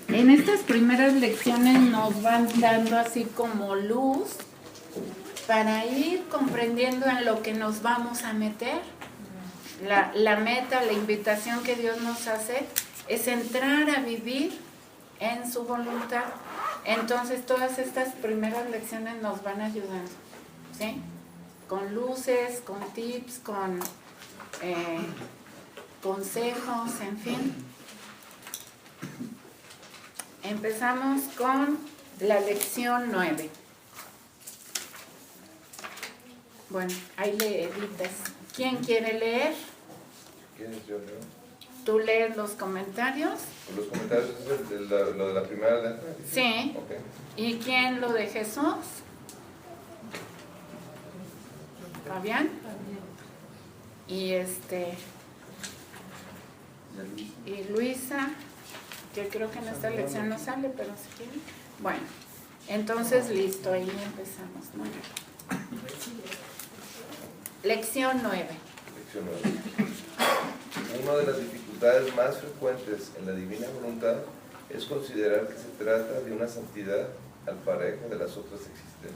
En estas primeras lecciones nos van dando así como luz para ir comprendiendo en lo que nos vamos a meter. La meta, la invitación que Dios nos hace es entrar a vivir en su voluntad. Entonces todas estas primeras lecciones nos van ayudando, ¿sí? Con luces, con tips, con consejos, en fin. Empezamos con la lección 9. Bueno, ahí le editas. ¿Quién quiere leer? ¿Quién es yo, leo? ¿Tú lees los comentarios? ¿Los comentarios es lo de la primera letra? Sí. Okay. ¿Y quién lo de Jesús? ¿Fabián? Y y Luisa, que creo que en esta lección no sale, pero si quieren. Bueno, entonces listo, ahí empezamos. Muy bien. Lección 9. Lección 9. Una de las dificultades más frecuentes en la divina voluntad es considerar que se trata de una santidad al parejo de las otras existentes.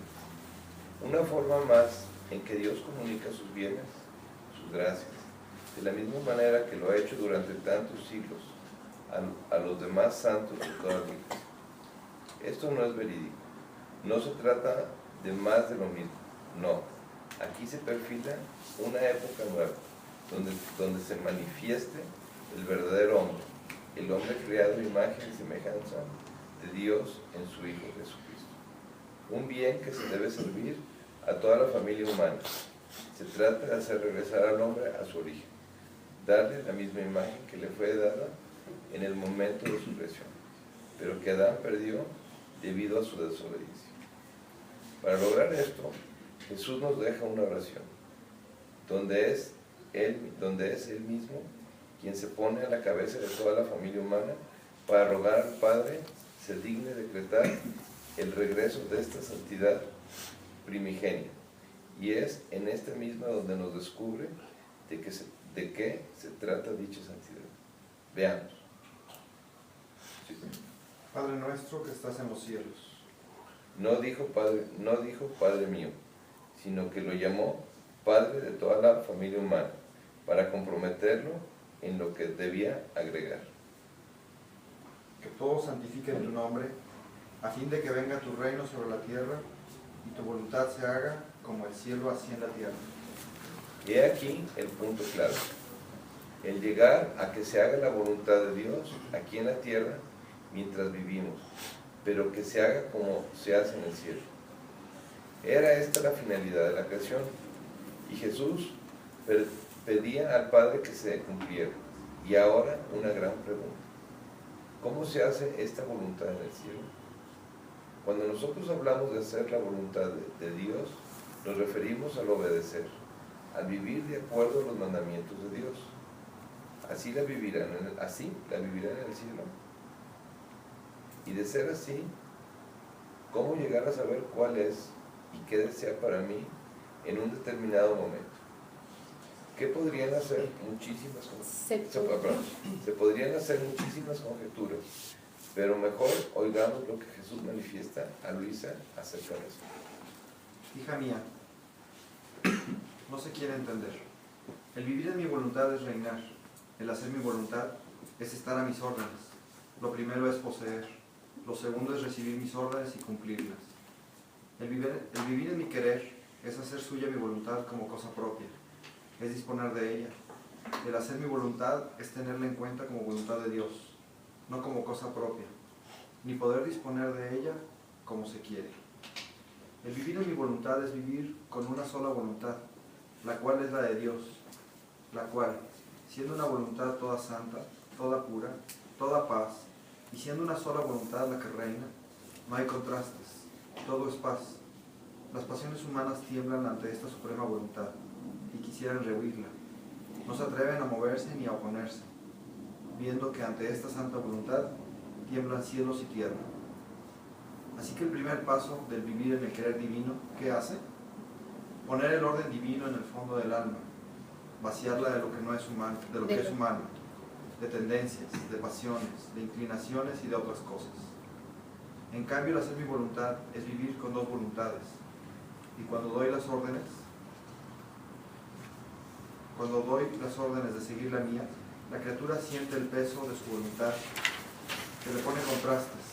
Una forma más en que Dios comunica sus bienes, sus gracias, de la misma manera que lo ha hecho durante tantos siglos a los demás santos de toda la Iglesia. Esto no es verídico. No se trata de más de lo mismo. No. Aquí se perfila una época nueva, donde se manifieste el verdadero hombre, el hombre creado a imagen y semejanza de Dios en su Hijo Jesucristo. Un bien que se debe servir a toda la familia humana. Se trata de hacer regresar al hombre a su origen, darle la misma imagen que le fue dada en el momento de su creación, pero que Adán perdió debido a su desobediencia. Para lograr esto, Jesús nos deja una oración, donde es Él mismo quien se pone a la cabeza de toda la familia humana para rogar al Padre se digne decretar el regreso de esta santidad primigenia. Y es en esta misma donde nos descubre de qué se trata dicha santidad. Veamos. Sí. Padre nuestro que estás en los cielos. No dijo Padre mío, sino que lo llamó Padre de toda la familia humana, para comprometerlo en lo que debía agregar. Que todos santifiquen tu nombre, a fin de que venga tu reino sobre la tierra, y tu voluntad se haga como el cielo así en la tierra. He aquí el punto claro. El llegar a que se haga la voluntad de Dios aquí en la tierra mientras vivimos, pero que se haga como se hace en el cielo. Era esta la finalidad de la creación, y Jesús pedía al Padre que se cumpliera. Y ahora una gran pregunta: ¿cómo se hace esta voluntad en el cielo? Cuando nosotros hablamos de hacer la voluntad de Dios, nos referimos al obedecer, al vivir de acuerdo a los mandamientos de Dios. Así la vivirán en el cielo. Y de ser así, ¿cómo llegar a saber cuál es y qué desea para mí en un determinado momento? ¿Qué podrían hacer? Muchísimas se podrían hacer muchísimas conjeturas, pero mejor oigamos lo que Jesús manifiesta a Luisa acerca de eso. Hija mía, no se quiere entender. El vivir en mi voluntad es reinar. El hacer mi voluntad es estar a mis órdenes. Lo primero es poseer. Lo segundo es recibir mis órdenes y cumplirlas. El vivir en mi querer es hacer suya mi voluntad como cosa propia. Es disponer de ella. El hacer mi voluntad es tenerla en cuenta como voluntad de Dios, no como cosa propia, ni poder disponer de ella como se quiere. El vivir en mi voluntad es vivir con una sola voluntad, la cual es la de Dios, la cual, siendo una voluntad toda santa, toda pura, toda paz, y siendo una sola voluntad la que reina, no hay contrastes, todo es paz. Las pasiones humanas tiemblan ante esta suprema voluntad y quisieran rehuirla. No se atreven a moverse ni a oponerse, viendo que ante esta santa voluntad tiemblan cielos y tierra. Así que el primer paso del vivir en el querer divino, ¿qué hace? Poner el orden divino en el fondo del alma, vaciarla de lo que no es humano, de lo que es humano, de tendencias, de pasiones, de inclinaciones y de otras cosas. En cambio, el hacer mi voluntad es vivir con dos voluntades. Y cuando doy las órdenes de seguir la mía, la criatura siente el peso de su voluntad, que le pone contrastes,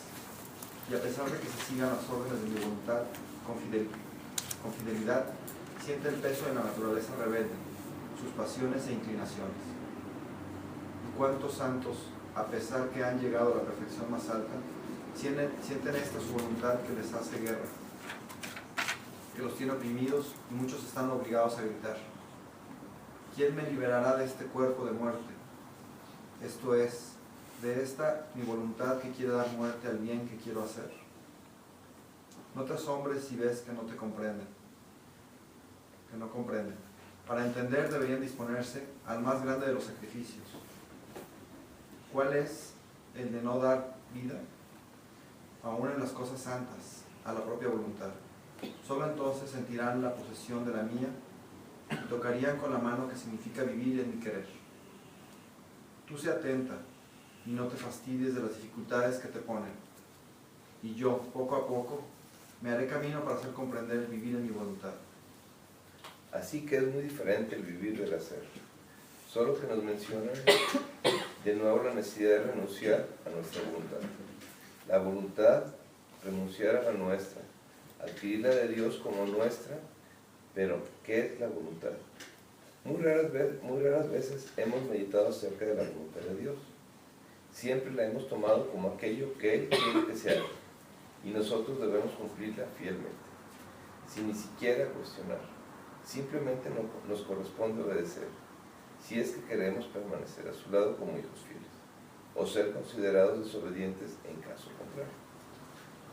y a pesar de que se sigan las órdenes de mi voluntad con fidelidad, siente el peso de la naturaleza rebelde, sus pasiones e inclinaciones. Y cuántos santos, a pesar que han llegado a la perfección más alta, sienten esta su voluntad que les hace guerra, que los tiene oprimidos, y muchos están obligados a gritar: ¿quién me liberará de este cuerpo de muerte? Esto es, de esta mi voluntad que quiere dar muerte al bien que quiero hacer. No te asombres si ves que no te comprenden, que no comprenden. Para entender deberían disponerse al más grande de los sacrificios. ¿Cuál es el de no dar vida? Aún en las cosas santas, a la propia voluntad. Solo entonces sentirán la posesión de la mía y tocarían con la mano que significa vivir en mi querer. Tú sé atenta y no te fastidies de las dificultades que te ponen. Y yo, poco a poco, me haré camino para hacer comprender el vivir en mi voluntad. Así que es muy diferente el vivir del hacer. Solo que nos menciona de nuevo la necesidad de renunciar a nuestra voluntad. La voluntad, renunciar a la nuestra, adquirir la de Dios como nuestra, pero ¿qué es la voluntad? Muy raras veces hemos meditado acerca de la voluntad de Dios. Siempre la hemos tomado como aquello que Él quiere que se haga, y nosotros debemos cumplirla fielmente, sin ni siquiera cuestionar. Simplemente nos corresponde obedecer, si es que queremos permanecer a su lado como hijos fieles, o ser considerados desobedientes en caso contrario.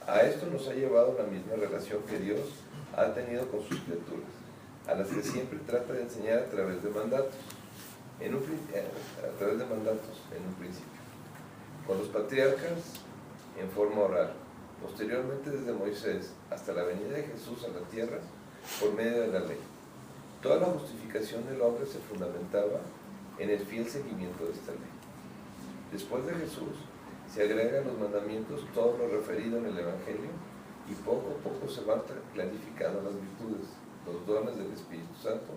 A esto nos ha llevado la misma relación que Dios ha tenido con sus criaturas, a las que siempre trata de enseñar a través de mandatos, en un principio. Con los patriarcas en forma oral, posteriormente desde Moisés hasta la venida de Jesús a la tierra por medio de la ley. Toda la justificación del hombre se fundamentaba en el fiel seguimiento de esta ley. Después de Jesús se agregan los mandamientos, todo lo referido en el Evangelio, y poco a poco se van clarificando las virtudes, los dones del Espíritu Santo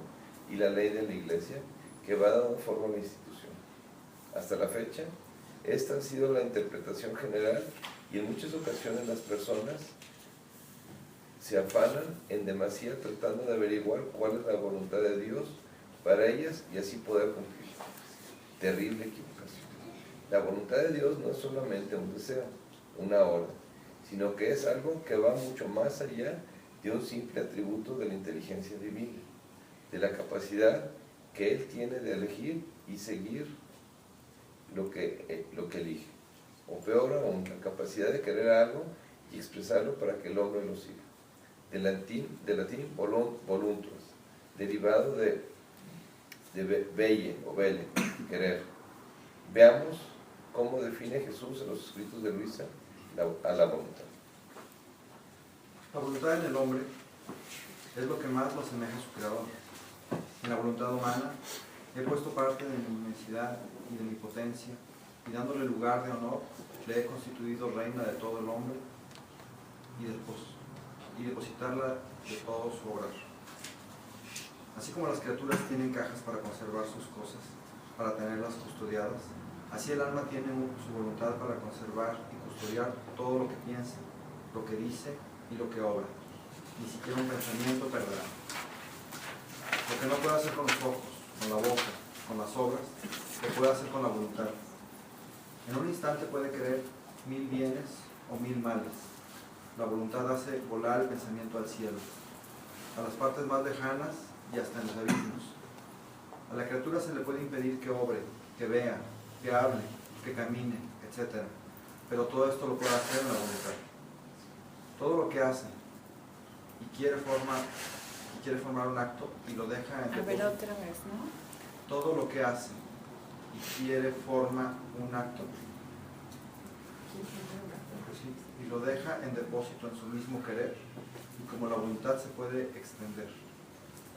y la ley de la Iglesia, que va dando forma a la institución. Hasta la fecha, esta ha sido la interpretación general, y en muchas ocasiones las personas se afanan en demasía tratando de averiguar cuál es la voluntad de Dios para ellas y así poder cumplir. Terrible equivocación. La voluntad de Dios no es solamente un deseo, una orden, sino que es algo que va mucho más allá de un simple atributo de la inteligencia divina, de la capacidad que Él tiene de elegir y seguir lo que elige, o peor aún, la capacidad de querer algo y expresarlo para que el hombre lo siga. De latín voluntas, derivado de velle o vele, querer. Veamos cómo define Jesús en los escritos de Luisa a la voluntad. La voluntad en el hombre es lo que más lo asemeja a su creador. En la voluntad humana he puesto parte de mi inmensidad y de mi potencia, y dándole lugar de honor, le he constituido reina de todo el hombre y depositarla de todo su obrar. Así como las criaturas tienen cajas para conservar sus cosas, para tenerlas custodiadas, así el alma tiene su voluntad para conservar y custodiar todo lo que piensa, lo que dice y lo que obra. Ni siquiera un pensamiento perderá. Lo que no puede hacer con los ojos, con la boca, con las obras, lo puede hacer con la voluntad. En un instante puede querer 1000 bienes o 1000 males. La voluntad hace volar el pensamiento al cielo, a las partes más lejanas y hasta en los abismos. A la criatura se le puede impedir que obre, que vea, que hable, que camine, etc. Pero todo esto lo puede hacer en la voluntad. Todo lo que hace y quiere formar un acto y lo deja en depósito. A ver, otra vez, ¿no? Todo lo que hace y quiere forma un acto y lo deja en depósito en su mismo querer, y como la voluntad se puede extender,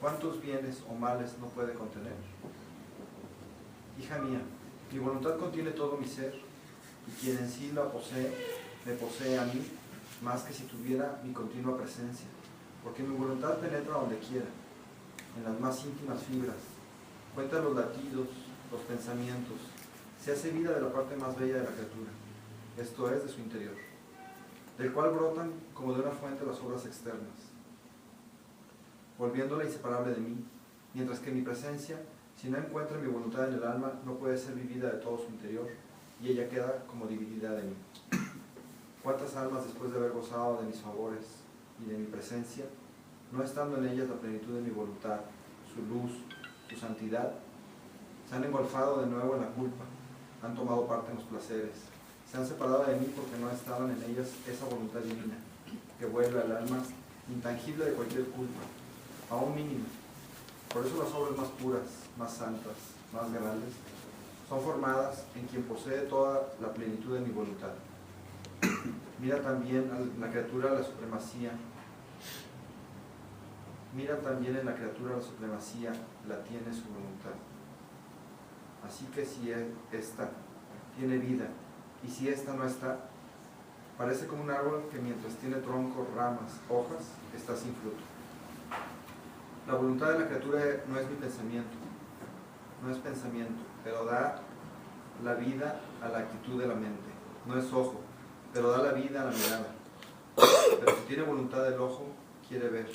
¿cuántos bienes o males no puede contener? Hija mía, Mi voluntad contiene todo mi ser, y quien en sí la posee, me posee a mí, más que si tuviera mi continua presencia, porque mi voluntad penetra donde quiera, en las más íntimas fibras, cuenta los latidos, los pensamientos, se hace vida de la parte más bella de la criatura, esto es, de su interior, del cual brotan como de una fuente las obras externas, volviéndola inseparable de mí, mientras que mi presencia, si no encuentra mi voluntad en el alma, no puede ser vivida de todo su interior, y ella queda como dividida de mí. ¿Cuántas almas, después de haber gozado de mis favores y de mi presencia, no estando en ellas la plenitud de mi voluntad, su luz, su santidad, se han engolfado de nuevo en la culpa, han tomado parte en los placeres, se han separado de mí porque no estaban en ellas esa voluntad divina, que vuelve al alma intangible de cualquier culpa, aún mínima? Por eso las obras más puras, más santas, más grandes, son formadas en quien posee toda la plenitud de mi voluntad. Mira también en la criatura la supremacía. Mira también en la criatura la supremacía, la tiene su voluntad. Así que si ésta tiene vida, y si ésta no está, parece como un árbol que mientras tiene troncos, ramas, hojas, está sin fruto. La voluntad de la criatura no es mi pensamiento, no es pensamiento, pero da la vida a la actitud de la mente. No es ojo, pero da la vida a la mirada. Pero si tiene voluntad del ojo, quiere ver,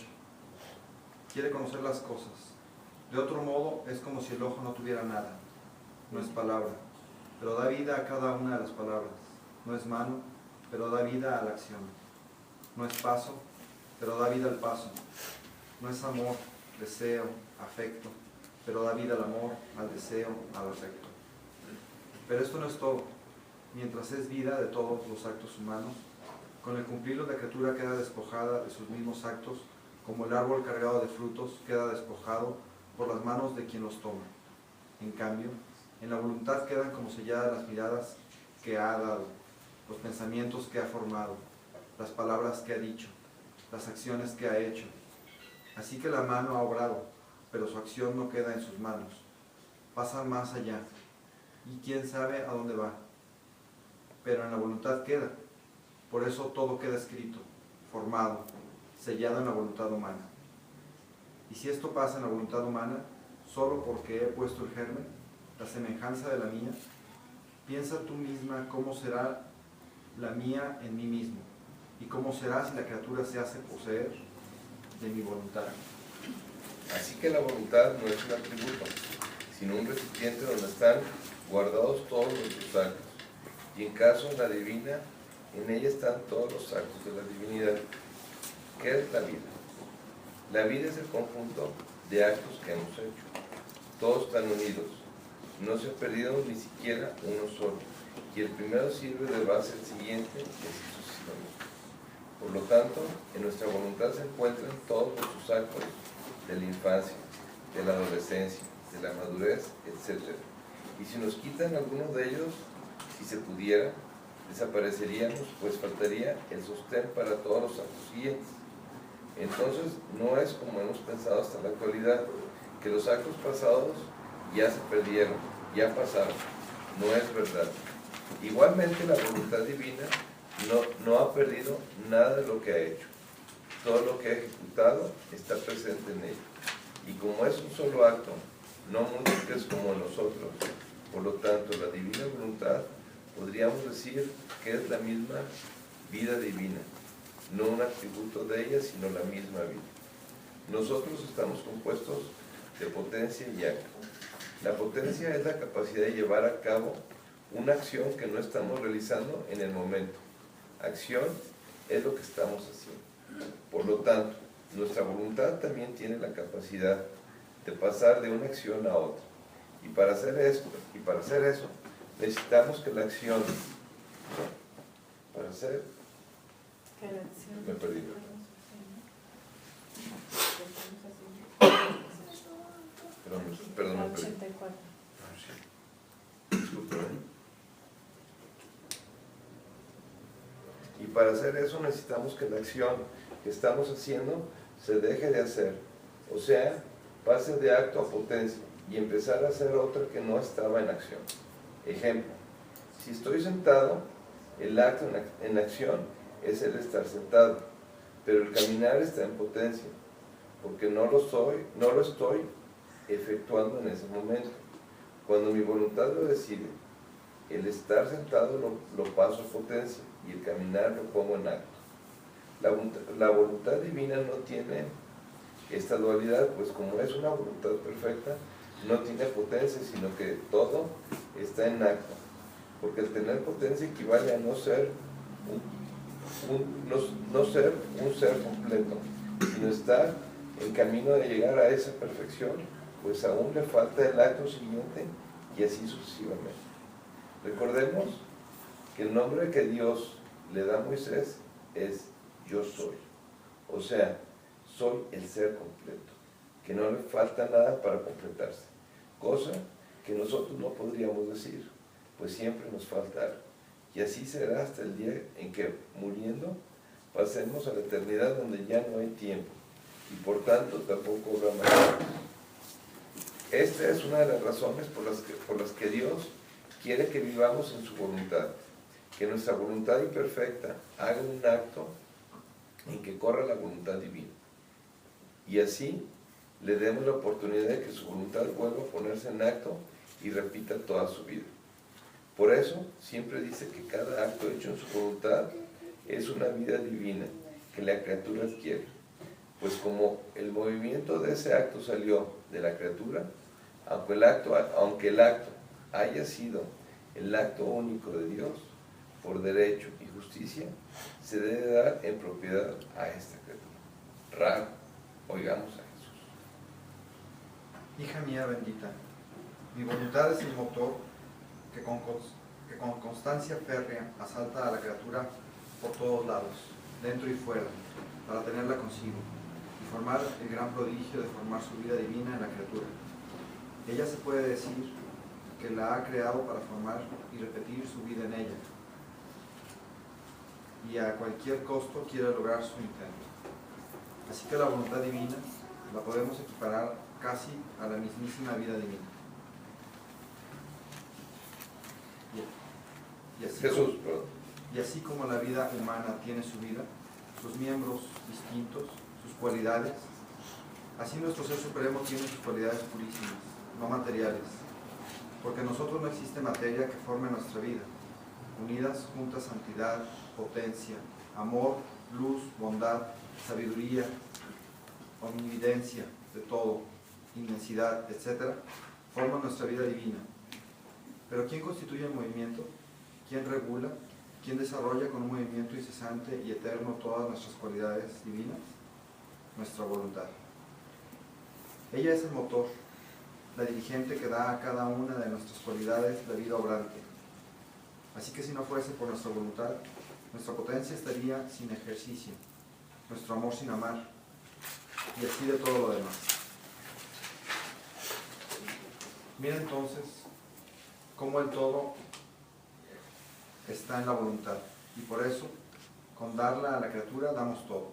quiere conocer las cosas. De otro modo, es como si el ojo no tuviera nada. No es palabra, pero da vida a cada una de las palabras. No es mano, pero da vida a la acción. No es paso, pero da vida al paso. No es amor, deseo, afecto, pero da vida al amor, al deseo, al afecto. Pero esto no es todo. Mientras es vida de todos los actos humanos, con el cumplirlos la criatura queda despojada de sus mismos actos, como el árbol cargado de frutos queda despojado por las manos de quien los toma. En cambio, en la voluntad quedan como selladas las miradas que ha dado, los pensamientos que ha formado, las palabras que ha dicho, las acciones que ha hecho. Así que la mano ha obrado, pero su acción no queda en sus manos, pasa más allá, y quién sabe a dónde va. Pero en la voluntad queda, por eso todo queda escrito, formado, sellado en la voluntad humana. Y si esto pasa en la voluntad humana, solo porque he puesto el germen, la semejanza de la mía, piensa tú misma cómo será la mía en mí mismo, y cómo será si la criatura se hace poseer de mi voluntad. Así que la voluntad no es un atributo, sino un recipiente donde están guardados todos los actos, y en caso de la divina, en ella están todos los actos de la divinidad. ¿Qué es la vida? La vida es el conjunto de actos que hemos hecho. Todos están unidos. No se ha perdido ni siquiera uno solo. Y el primero sirve de base al siguiente y así sucesivamente. Por lo tanto, en nuestra voluntad se encuentran todos nuestros actos de la infancia, de la adolescencia, de la madurez, etc. Y si nos quitan alguno de ellos, si se pudiera, desapareceríamos, pues faltaría el sostén para todos los actos siguientes. Entonces, no es como hemos pensado hasta la actualidad, que los actos pasados ya se perdieron, ya pasaron. No es verdad. Igualmente, la voluntad divina no ha perdido nada de lo que ha hecho. Todo lo que ha ejecutado está presente en ella. Y como es un solo acto, no múltiples como nosotros, por lo tanto, la divina voluntad, podríamos decir que es la misma vida divina, no un atributo de ella, sino la misma vida. Nosotros estamos compuestos de potencia y acto. La potencia es la capacidad de llevar a cabo una acción que no estamos realizando en el momento. Acción es lo que estamos haciendo. Por lo tanto, nuestra voluntad también tiene la capacidad de pasar de una acción a otra. Y para hacer eso, necesitamos que la acción, para hacer, me perdí. Perdón, me perdí. Disculpen. Y para hacer eso necesitamos que la acción que estamos haciendo se deje de hacer, o sea, pase de acto a potencia y empezar a hacer otra que no estaba en acción. Ejemplo, si estoy sentado, el acto en acción es el estar sentado, pero el caminar está en potencia, porque no lo estoy efectuando en ese momento. Cuando mi voluntad lo decide, el estar sentado lo paso a potencia y el caminar lo pongo en acto. La voluntad divina no tiene esta dualidad, pues como es una voluntad perfecta, no tiene potencia, sino que todo está en acto. Porque el tener potencia equivale a no ser un ser completo, sino estar en camino de llegar a esa perfección, pues aún le falta el acto siguiente y así sucesivamente. Recordemos que el nombre que Dios le da a Moisés es yo soy, o sea, soy el ser completo, que no le falta nada para completarse, cosa que nosotros no podríamos decir, pues siempre nos falta algo. Y así será hasta el día en que, muriendo, pasemos a la eternidad donde ya no hay tiempo, y por tanto tampoco habrá más tiempo. Esta es una de las razones por las que Dios quiere que vivamos en su voluntad, que nuestra voluntad imperfecta haga un acto en que corra la voluntad divina, y así le demos la oportunidad de que su voluntad vuelva a ponerse en acto y repita toda su vida. Por eso siempre dice que cada acto hecho en su voluntad es una vida divina que la criatura adquiere, pues como el movimiento de ese acto salió de la criatura, aunque el acto haya sido el acto único de Dios, por derecho y justicia, se debe dar en propiedad a esta criatura. Raro, oigamos a Jesús. Hija mía bendita, mi voluntad es el motor que con constancia férrea asalta a la criatura por todos lados, dentro y fuera, para tenerla consigo, y formar el gran prodigio de formar su vida divina en la criatura. Ella se puede decir que la ha creado para formar y repetir su vida en ella, y a cualquier costo quiere lograr su intento. Así que la voluntad divina la podemos equiparar casi a la mismísima vida divina. Y así como la vida humana tiene su vida, sus miembros distintos, sus cualidades, así nuestro Ser Supremo tiene sus cualidades purísimas, no materiales, porque en nosotros no existe materia que forme nuestra vida, unidas juntas santidad, potencia, amor, luz, bondad, sabiduría, omnividencia de todo, inmensidad, etc., forman nuestra vida divina. Pero ¿quién constituye el movimiento? ¿Quién regula? ¿Quién desarrolla con un movimiento incesante y eterno todas nuestras cualidades divinas? Nuestra voluntad. Ella es el motor, la dirigente que da a cada una de nuestras cualidades la vida obrante. Así que si no fuese por nuestra voluntad, nuestra potencia estaría sin ejercicio, nuestro amor sin amar, y así de todo lo demás. Mira entonces cómo el todo está en la voluntad, y por eso, con darla a la criatura, damos todo.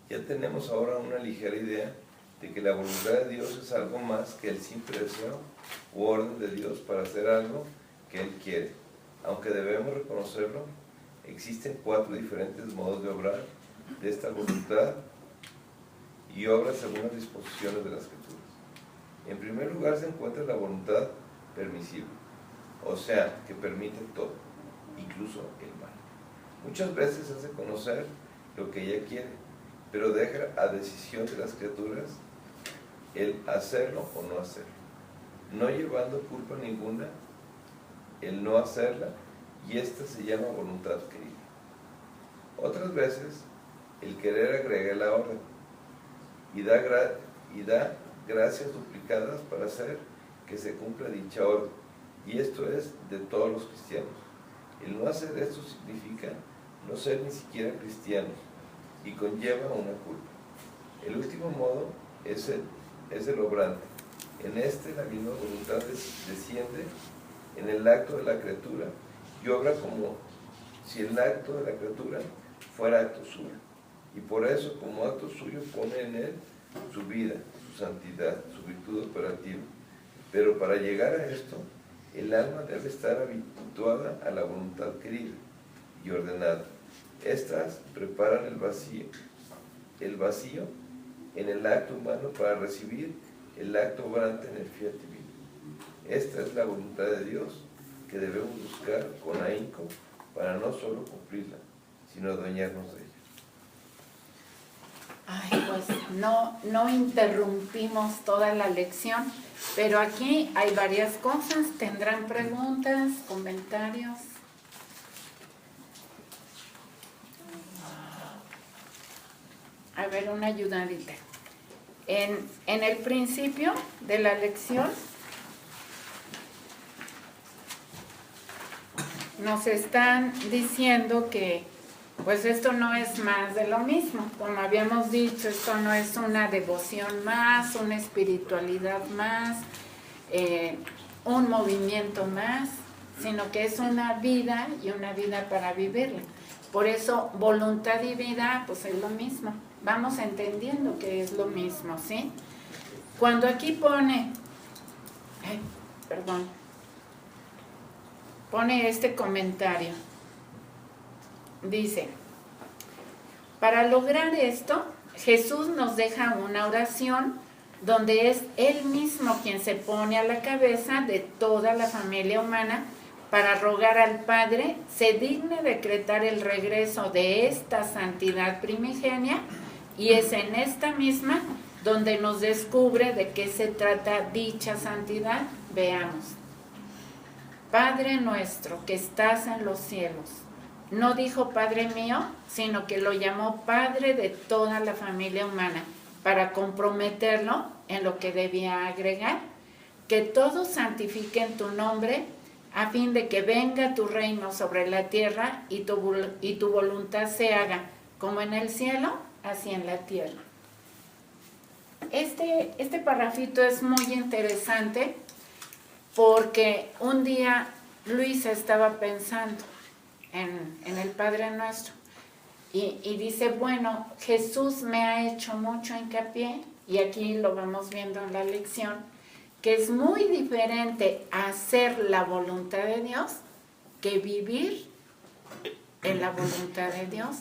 Ya tenemos ahora una ligera idea de que la voluntad de Dios es algo más que el simple deseo u orden de Dios para hacer algo que Él quiere. Aunque debemos reconocerlo, existen 4 diferentes modos de obrar de esta voluntad y obra según las disposiciones de las Escrituras. En primer lugar se encuentra la voluntad permisible, o sea, que permite todo, incluso el mal. Muchas veces hace conocer lo que ella quiere, pero deja a decisión de las criaturas el hacerlo o no hacerlo, no llevando culpa ninguna el no hacerla, y esta se llama voluntad querida. Otras veces el querer agrega la orden y da gracias duplicadas para hacer que se cumpla dicha orden, y esto es de todos los cristianos. El no hacer esto significa no ser ni siquiera cristianos y conlleva una culpa. El último modo es el obrante. En este la misma voluntad desciende en el acto de la criatura y obra como si el acto de la criatura fuera acto suyo, y por eso como acto suyo pone en él su vida, su santidad, su virtud operativa. Pero para llegar a esto El alma debe estar habituada a la voluntad querida y ordenada. Estas preparan el vacío en el acto humano para recibir el acto obrante en el fiat divino. Esta es la voluntad de Dios que debemos buscar con ahínco para no solo cumplirla, sino adueñarnos de ella. Ay, pues no interrumpimos toda la lección, pero aquí hay varias cosas. ¿Tendrán preguntas, comentarios? A ver, una ayudadita. En el principio de la lección nos están diciendo que pues esto no es más de lo mismo. Como habíamos dicho, esto no es una devoción más, una espiritualidad más, un movimiento más, sino que es una vida y una vida para vivirla. Por eso, voluntad y vida, pues es lo mismo. Vamos entendiendo que es lo mismo, ¿sí? Cuando aquí pone este comentario, dice, para lograr esto, Jesús nos deja una oración donde es Él mismo quien se pone a la cabeza de toda la familia humana para rogar al Padre se digne decretar el regreso de esta santidad primigenia, y es en esta misma donde nos descubre de qué se trata dicha santidad. Veamos. Padre nuestro que estás en los cielos. No dijo Padre mío, sino que lo llamó Padre de toda la familia humana, para comprometerlo en lo que debía agregar, que todos santifiquen tu nombre, a fin de que venga tu reino sobre la tierra y tu voluntad se haga, como en el cielo, así en la tierra. Este parrafito es muy interesante porque un día Luisa estaba pensando en el Padre Nuestro y dice, bueno, Jesús me ha hecho mucho hincapié, y aquí lo vamos viendo en la lección, que es muy diferente hacer la voluntad de Dios que vivir en la voluntad de Dios.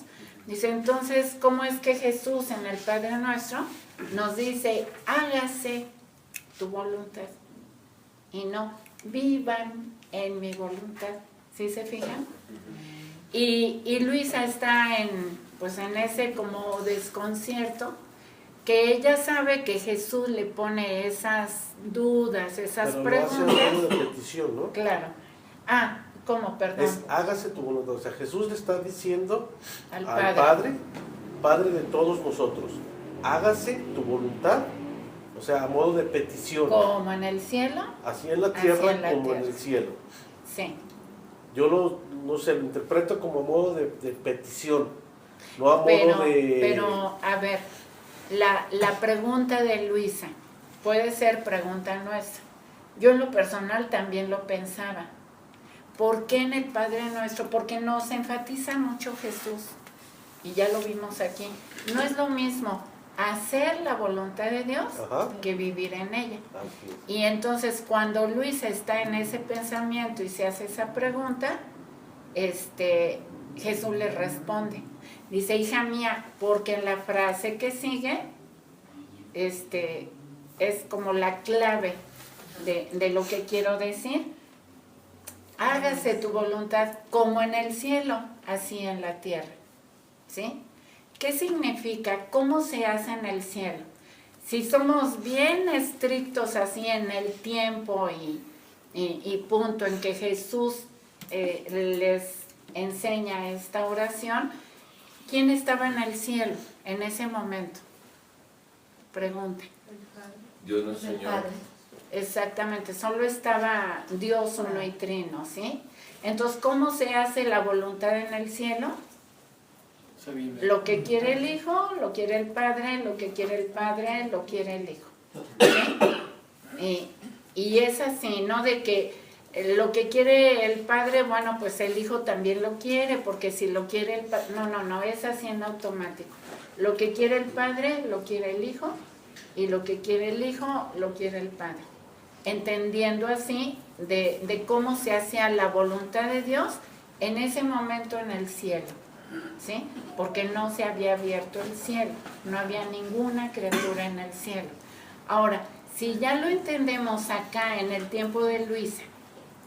Dice, entonces, ¿cómo es que Jesús en el Padre Nuestro nos dice, hágase tu voluntad? Y no, vivan en mi voluntad. ¿Sí se fijan? Y Luisa está en ese como desconcierto, que ella sabe que Jesús le pone esas dudas, esas preguntas. Pero lo hace de petición, ¿no? Claro. ¿Cómo? Perdón. Es hágase tu voluntad. O sea, Jesús le está diciendo al Padre de todos nosotros, hágase tu voluntad, o sea, a modo de petición. Como en el cielo. Así en la tierra como en el cielo. Sí. Yo lo interpreto como a modo de petición, no a modo de... Pero, a ver, la pregunta de Luisa puede ser pregunta nuestra. Yo en lo personal también lo pensaba. ¿Por qué en el Padre Nuestro? Porque nos enfatiza mucho Jesús, y ya lo vimos aquí. No es lo mismo hacer la voluntad de Dios que vivir en ella. Y entonces cuando Luisa está en ese pensamiento y se hace esa pregunta, Jesús le responde. Dice, hija mía, porque en la frase que sigue, es como la clave de lo que quiero decir. Hágase tu voluntad como en el cielo, así en la tierra. ¿Sí? ¿Qué significa? ¿Cómo se hace en el cielo? Si somos bien estrictos así en el tiempo y punto en que Jesús les enseña esta oración, ¿quién estaba en el cielo en ese momento? Pregunte. Dios nos enseñó. Exactamente, solo estaba Dios uno y trino, ¿sí? Entonces, ¿cómo se hace la voluntad en el cielo? Lo que quiere el Hijo, lo quiere el Padre, lo que quiere el Padre, lo quiere el Hijo. ¿Sí? Y es así, ¿no? De que lo que quiere el Padre, bueno, pues el Hijo también lo quiere, porque si lo quiere el Padre... No, es así en automático. Lo que quiere el Padre, lo quiere el Hijo, y lo que quiere el Hijo, lo quiere el Padre. entendiendo así de cómo se hacía la voluntad de Dios en ese momento en el cielo, ¿sí? Porque no se había abierto el cielo, no había ninguna criatura en el cielo. Ahora, si ya lo entendemos acá en el tiempo de Luisa,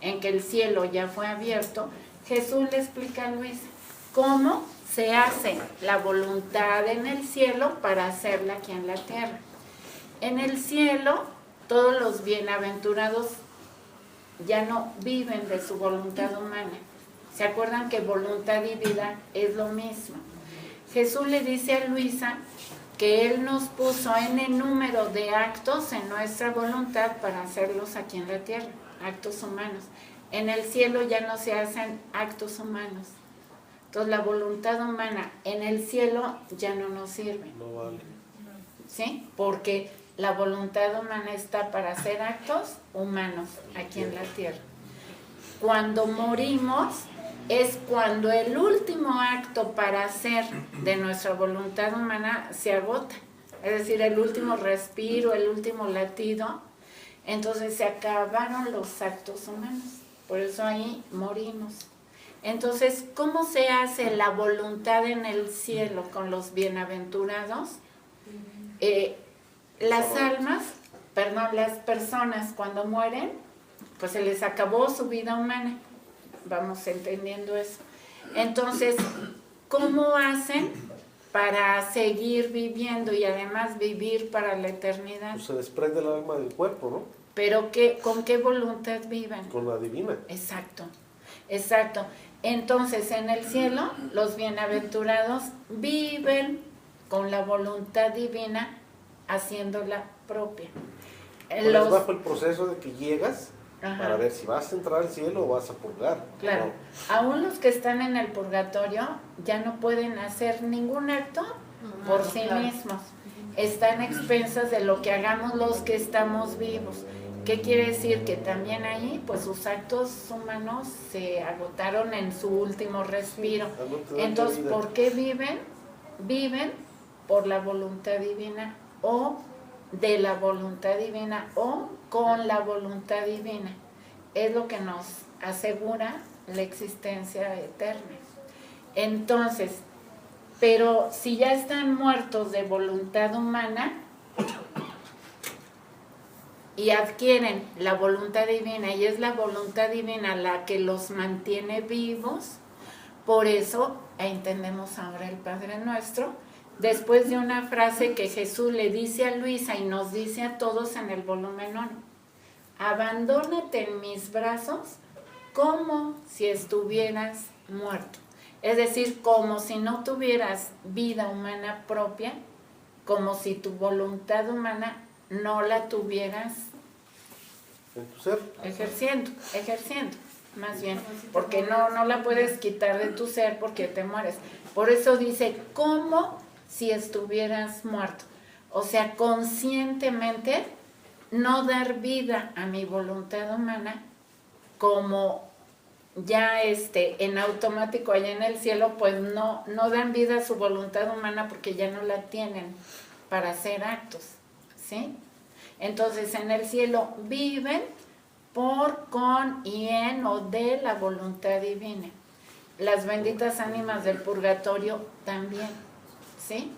en que el cielo ya fue abierto, Jesús le explica a Luisa cómo se hace la voluntad en el cielo para hacerla aquí en la tierra. En el cielo, todos los bienaventurados ya no viven de su voluntad humana. ¿Se acuerdan que voluntad y vida es lo mismo? Jesús le dice a Luisa que Él nos puso en el número de actos en nuestra voluntad para hacerlos aquí en la tierra, actos humanos. En el cielo ya no se hacen actos humanos. Entonces la voluntad humana en el cielo ya no nos sirve. No vale. ¿Sí? Porque la voluntad humana está para hacer actos humanos aquí en la tierra. Cuando morimos es cuando el último acto para hacer de nuestra voluntad humana se agota. Es decir, el último respiro, el último latido. Entonces se acabaron los actos humanos. Por eso ahí morimos. Entonces, ¿cómo se hace la voluntad en el cielo con los bienaventurados? Las personas cuando mueren, pues se les acabó su vida humana. Vamos entendiendo eso. Entonces, ¿cómo hacen para seguir viviendo y además vivir para la eternidad? Pues se desprende el alma del cuerpo, ¿no? Pero ¿con qué voluntad viven? Con la divina. Exacto, exacto. Entonces, en el cielo, los bienaventurados viven con la voluntad divina, haciéndola propia. Pero es bajo el proceso de que llegas para ver si vas a entrar al cielo o vas a purgar. Claro, ¿no? Aún los que están en el purgatorio ya no pueden hacer ningún acto por sí mismos. Están expensas de lo que hagamos los que estamos vivos. ¿Qué quiere decir? Que también ahí, pues sus actos humanos se agotaron en su último respiro. Entonces, ¿por qué viven? Viven por la voluntad divina o de la voluntad divina o con la voluntad divina. Es lo que nos asegura la existencia eterna. Entonces, pero si ya están muertos de voluntad humana y adquieren la voluntad divina, y es la voluntad divina la que los mantiene vivos, por eso entendemos ahora el Padre Nuestro, después de una frase que Jesús le dice a Luisa y nos dice a todos en el volumen 1, abandónate en mis brazos como si estuvieras muerto. Es decir, como si no tuvieras vida humana propia, como si tu voluntad humana no la tuvieras en tu ser. Ejerciendo, más bien, porque no la puedes quitar de tu ser porque te mueres. Por eso dice, como si estuvieras muerto. O sea, conscientemente no dar vida a mi voluntad humana como ya en automático allá en el cielo, pues no dan vida a su voluntad humana porque ya no la tienen para hacer actos, ¿sí? Entonces en el cielo viven por, con y en o de la voluntad divina. Las benditas ánimas del purgatorio también, ¿sí?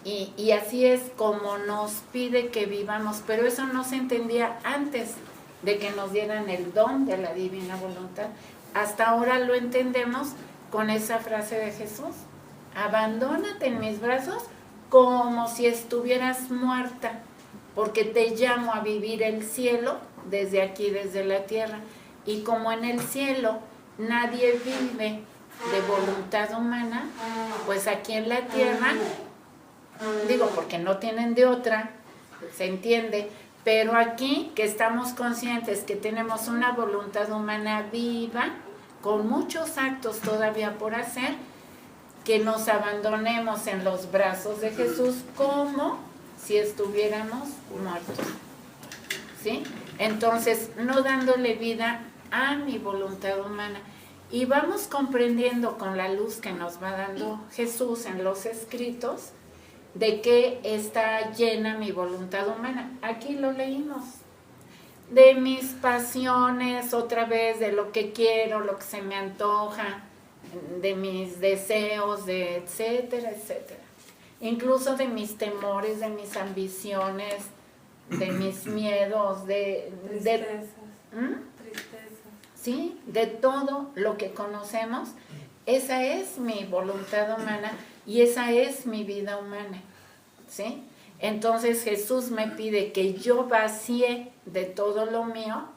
Y así es como nos pide que vivamos, pero eso no se entendía antes de que nos dieran el don de la divina voluntad. Hasta ahora lo entendemos con esa frase de Jesús, abandónate en mis brazos como si estuvieras muerta, porque te llamo a vivir el cielo desde aquí, desde la tierra. Y como en el cielo nadie vive de voluntad humana, pues aquí en la tierra, digo, porque no tienen de otra, se entiende, pero aquí que estamos conscientes que tenemos una voluntad humana viva, con muchos actos todavía por hacer, que nos abandonemos en los brazos de Jesús como si estuviéramos muertos, ¿sí? Entonces, no dándole vida a mi voluntad humana. Y vamos comprendiendo con la luz que nos va dando Jesús en los escritos, de qué está llena mi voluntad humana. Aquí lo leímos. de mis pasiones, otra vez, de lo que quiero, lo que se me antoja, de mis deseos, de etcétera, etcétera. Incluso de mis temores, de mis ambiciones, de mis miedos, Tristezas. Sí, de todo lo que conocemos. Esa es mi voluntad humana y esa es mi vida humana, ¿sí? Entonces Jesús me pide que yo vacíe de todo lo mío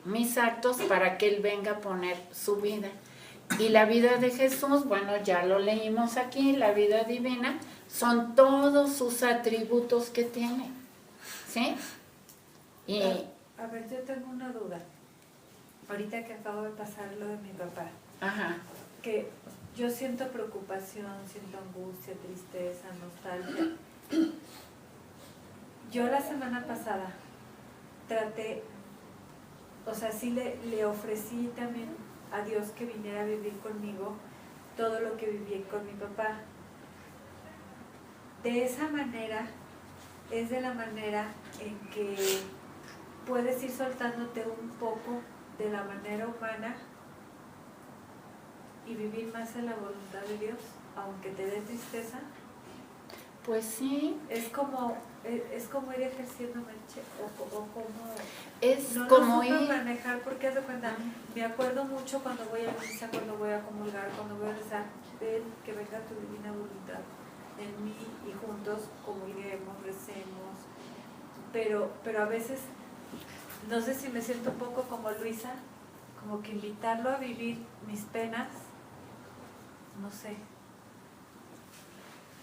mis actos para que Él venga a poner su vida. Y la vida de Jesús, bueno, ya lo leímos aquí, la vida divina, son todos sus atributos que tiene, ¿sí? Y, A ver, yo tengo una duda. Ahorita que acabo de pasar lo de mi papá, ajá, que yo siento preocupación, siento angustia, tristeza, nostalgia. Yo la semana pasada traté, o sea, sí le ofrecí también a Dios que viniera a vivir conmigo todo lo que viví con mi papá. De esa manera, es de la manera en que puedes ir soltándote un poco de la manera humana y vivir más en la voluntad de Dios, aunque te dé tristeza. pues sí, Es como ir ejerciendo o como es no como lo supe ir, manejar, porque haz de cuenta, me acuerdo mucho cuando voy a misa, cuando voy a comulgar, cuando voy a rezar, ven que venga tu divina voluntad en mí y juntos comulguemos, recemos, pero a veces no sé si me siento un poco como Luisa, como que invitarlo a vivir mis penas, no sé.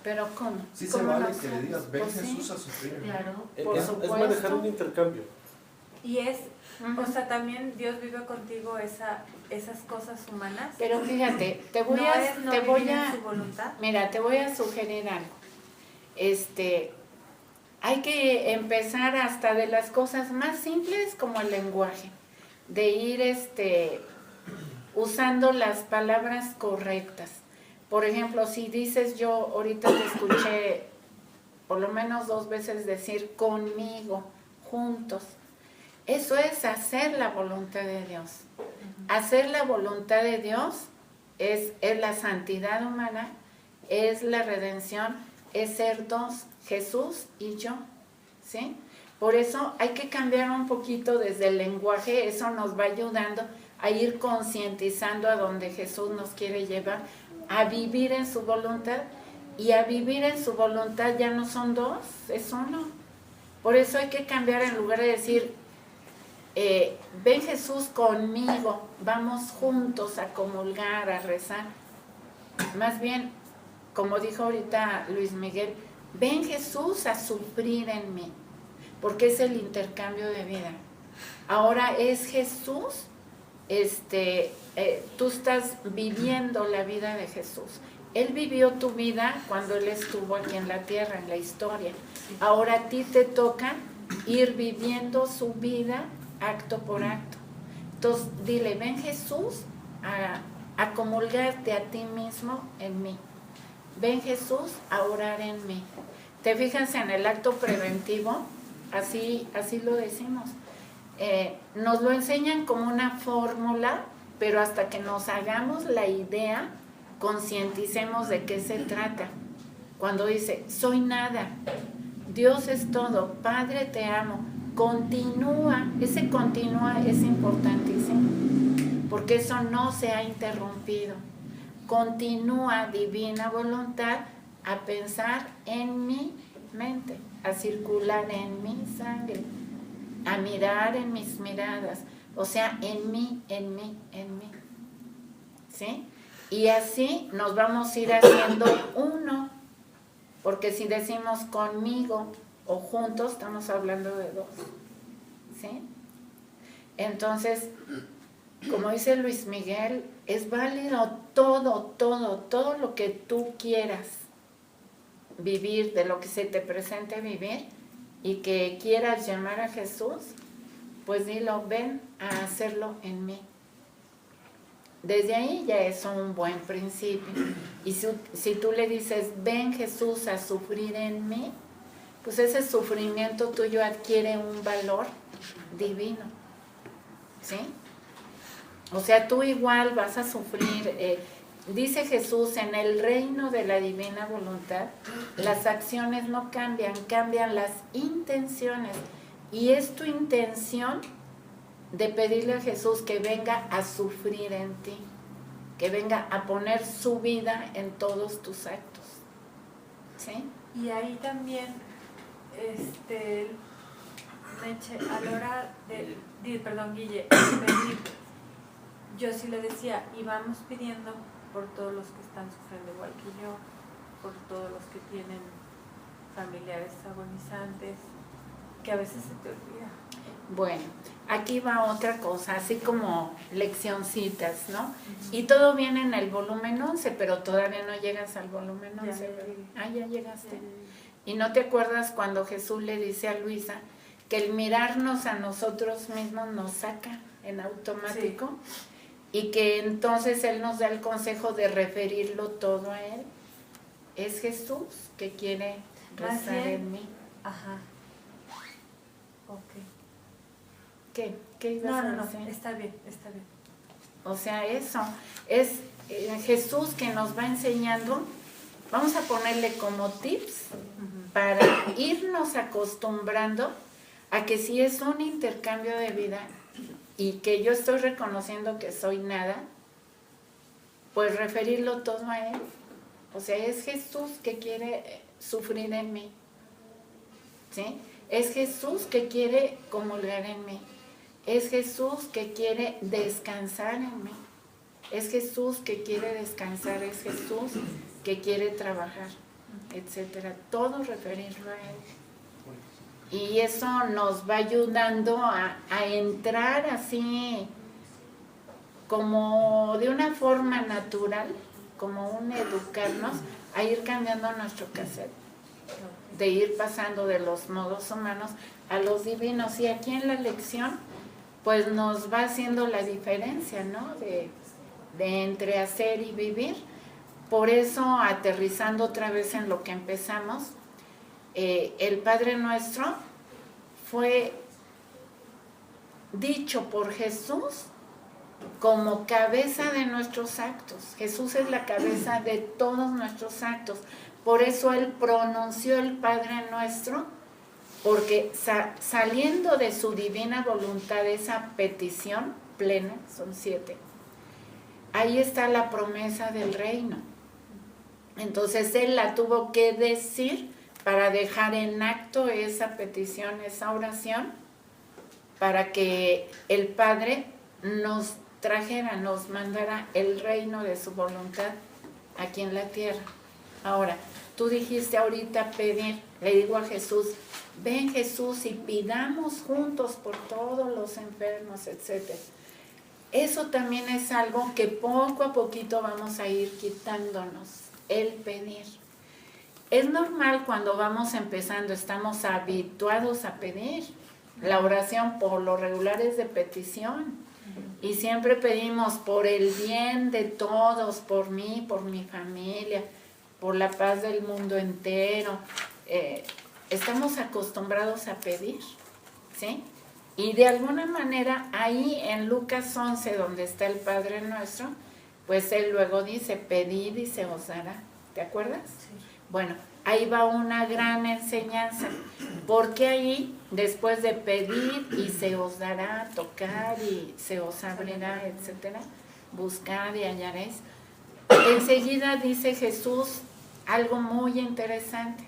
pero ¿cómo? Sí se ¿Cómo vale nos que le vamos? digas, ven Pues sí, Jesús a sufrir. Claro. Por Es supuesto. manejar un intercambio. Y es, Ujú. o sea, también Dios vive contigo esas cosas humanas. Pero fíjate, te voy no a, es no te vivir voy en a, su voluntad. mira, te voy a sugerir algo. Hay que empezar hasta de las cosas más simples como el lenguaje, de ir usando las palabras correctas. Por ejemplo, si dices, yo ahorita te escuché por lo menos 2 veces decir conmigo, juntos. Eso es hacer la voluntad de Dios. Hacer la voluntad de Dios es la santidad humana, es la redención, es ser dos, Jesús y yo, ¿sí? Por eso hay que cambiar un poquito desde el lenguaje, eso nos va ayudando a ir concientizando a donde Jesús nos quiere llevar, a vivir en su voluntad, y a vivir en su voluntad ya no son 2, es 1. Por eso hay que cambiar, en lugar de decir, ven Jesús conmigo, vamos juntos a comulgar, a rezar. Más bien, como dijo ahorita Luis Miguel, ven Jesús a sufrir en mí, porque es el intercambio de vida. Ahora es Jesús, tú estás viviendo la vida de Jesús. Él vivió tu vida cuando Él estuvo aquí en la tierra, en la historia. Ahora a ti te toca ir viviendo su vida acto por acto. Entonces dile, ven Jesús a comulgarte a ti mismo en mí. Ven Jesús a orar en mí. ¿Te fijas en el acto preventivo? Así lo decimos. Nos lo enseñan como una fórmula, pero hasta que nos hagamos la idea, concienticemos de qué se trata. Cuando dice, soy nada, Dios es todo, Padre te amo, continúa, ese continúa es importantísimo, porque eso no se ha interrumpido. Continúa, divina voluntad, a pensar en mi mente, a circular en mi sangre, a mirar en mis miradas, o sea, en mí, en mí, en mí. ¿Sí? Y así nos vamos a ir haciendo uno, porque si decimos conmigo o juntos, estamos hablando de 2. ¿Sí? Entonces, como dice Luis Miguel, es válido todo lo que tú quieras vivir, de lo que se te presente vivir, y que quieras llamar a Jesús, pues dilo, ven a hacerlo en mí. Desde ahí ya es un buen principio. Y si tú le dices, ven Jesús a sufrir en mí, pues ese sufrimiento tuyo adquiere un valor divino, ¿sí? O sea, tú igual vas a sufrir. Dice Jesús, en el reino de la divina voluntad, las acciones no cambian, cambian las intenciones. Y es tu intención de pedirle a Jesús que venga a sufrir en ti, que venga a poner su vida en todos tus actos, ¿sí? Y ahí también, a la hora de, Guille, pedir, yo sí le decía, y vamos pidiendo por todos los que están sufriendo igual que yo, por todos los que tienen familiares agonizantes, que a veces se te olvida. Bueno, aquí va otra cosa, así como leccioncitas, ¿no? Uh-huh. Y todo viene en el volumen 11, pero todavía no llegas al volumen 11. Ya llegaste. ¿Y no te acuerdas cuando Jesús le dice a Luisa que el mirarnos a nosotros mismos nos saca en automático? Sí. Y que entonces Él nos da el consejo de referirlo todo a Él. Es Jesús que quiere rezar en mí. Ajá. Ok. ¿Qué ibas a decir? No, está bien. O sea, eso es Jesús que nos va enseñando. Vamos a ponerle como tips para irnos acostumbrando a que si es un intercambio de vida y que yo estoy reconociendo que soy nada, pues referirlo todo a Él. O sea, es Jesús que quiere sufrir en mí, ¿sí? Es Jesús que quiere comulgar en mí. Es Jesús que quiere descansar en mí. Es Jesús que quiere descansar. Es Jesús que quiere trabajar, etcétera. Todo referirlo a Él. Y eso nos va ayudando a entrar así como de una forma natural, como un educarnos, a ir cambiando nuestro cassette, de ir pasando de los modos humanos a los divinos. Y aquí en la lección, pues nos va haciendo la diferencia, ¿no? De entre hacer y vivir. Por eso, aterrizando otra vez en lo que empezamos, el Padre Nuestro fue dicho por Jesús como cabeza de nuestros actos. Jesús es la cabeza de todos nuestros actos. Por eso Él pronunció el Padre Nuestro, porque saliendo de su divina voluntad, esa petición plena, son 7, ahí está la promesa del reino. Entonces Él la tuvo que decir para dejar en acto esa petición, esa oración, para que el Padre nos trajera, nos mandara el reino de su voluntad aquí en la tierra. Ahora, tú dijiste ahorita pedir, le digo a Jesús, ven Jesús y pidamos juntos por todos los enfermos, etc. Eso también es algo que poco a poquito vamos a ir quitándonos, el pedir. Es normal cuando vamos empezando, estamos habituados a pedir. La oración por lo regular es de petición. Y siempre pedimos por el bien de todos, por mí, por mi familia, por la paz del mundo entero. Estamos acostumbrados a pedir, ¿sí? Y de alguna manera ahí en Lucas 11, donde está el Padre Nuestro, pues Él luego dice, pedid y se os dará. ¿Te acuerdas? Sí. Bueno, ahí va una gran enseñanza, porque ahí, después de pedir y se os dará, tocar y se os abrirá, etcétera, buscad y hallaréis, enseguida dice Jesús algo muy interesante,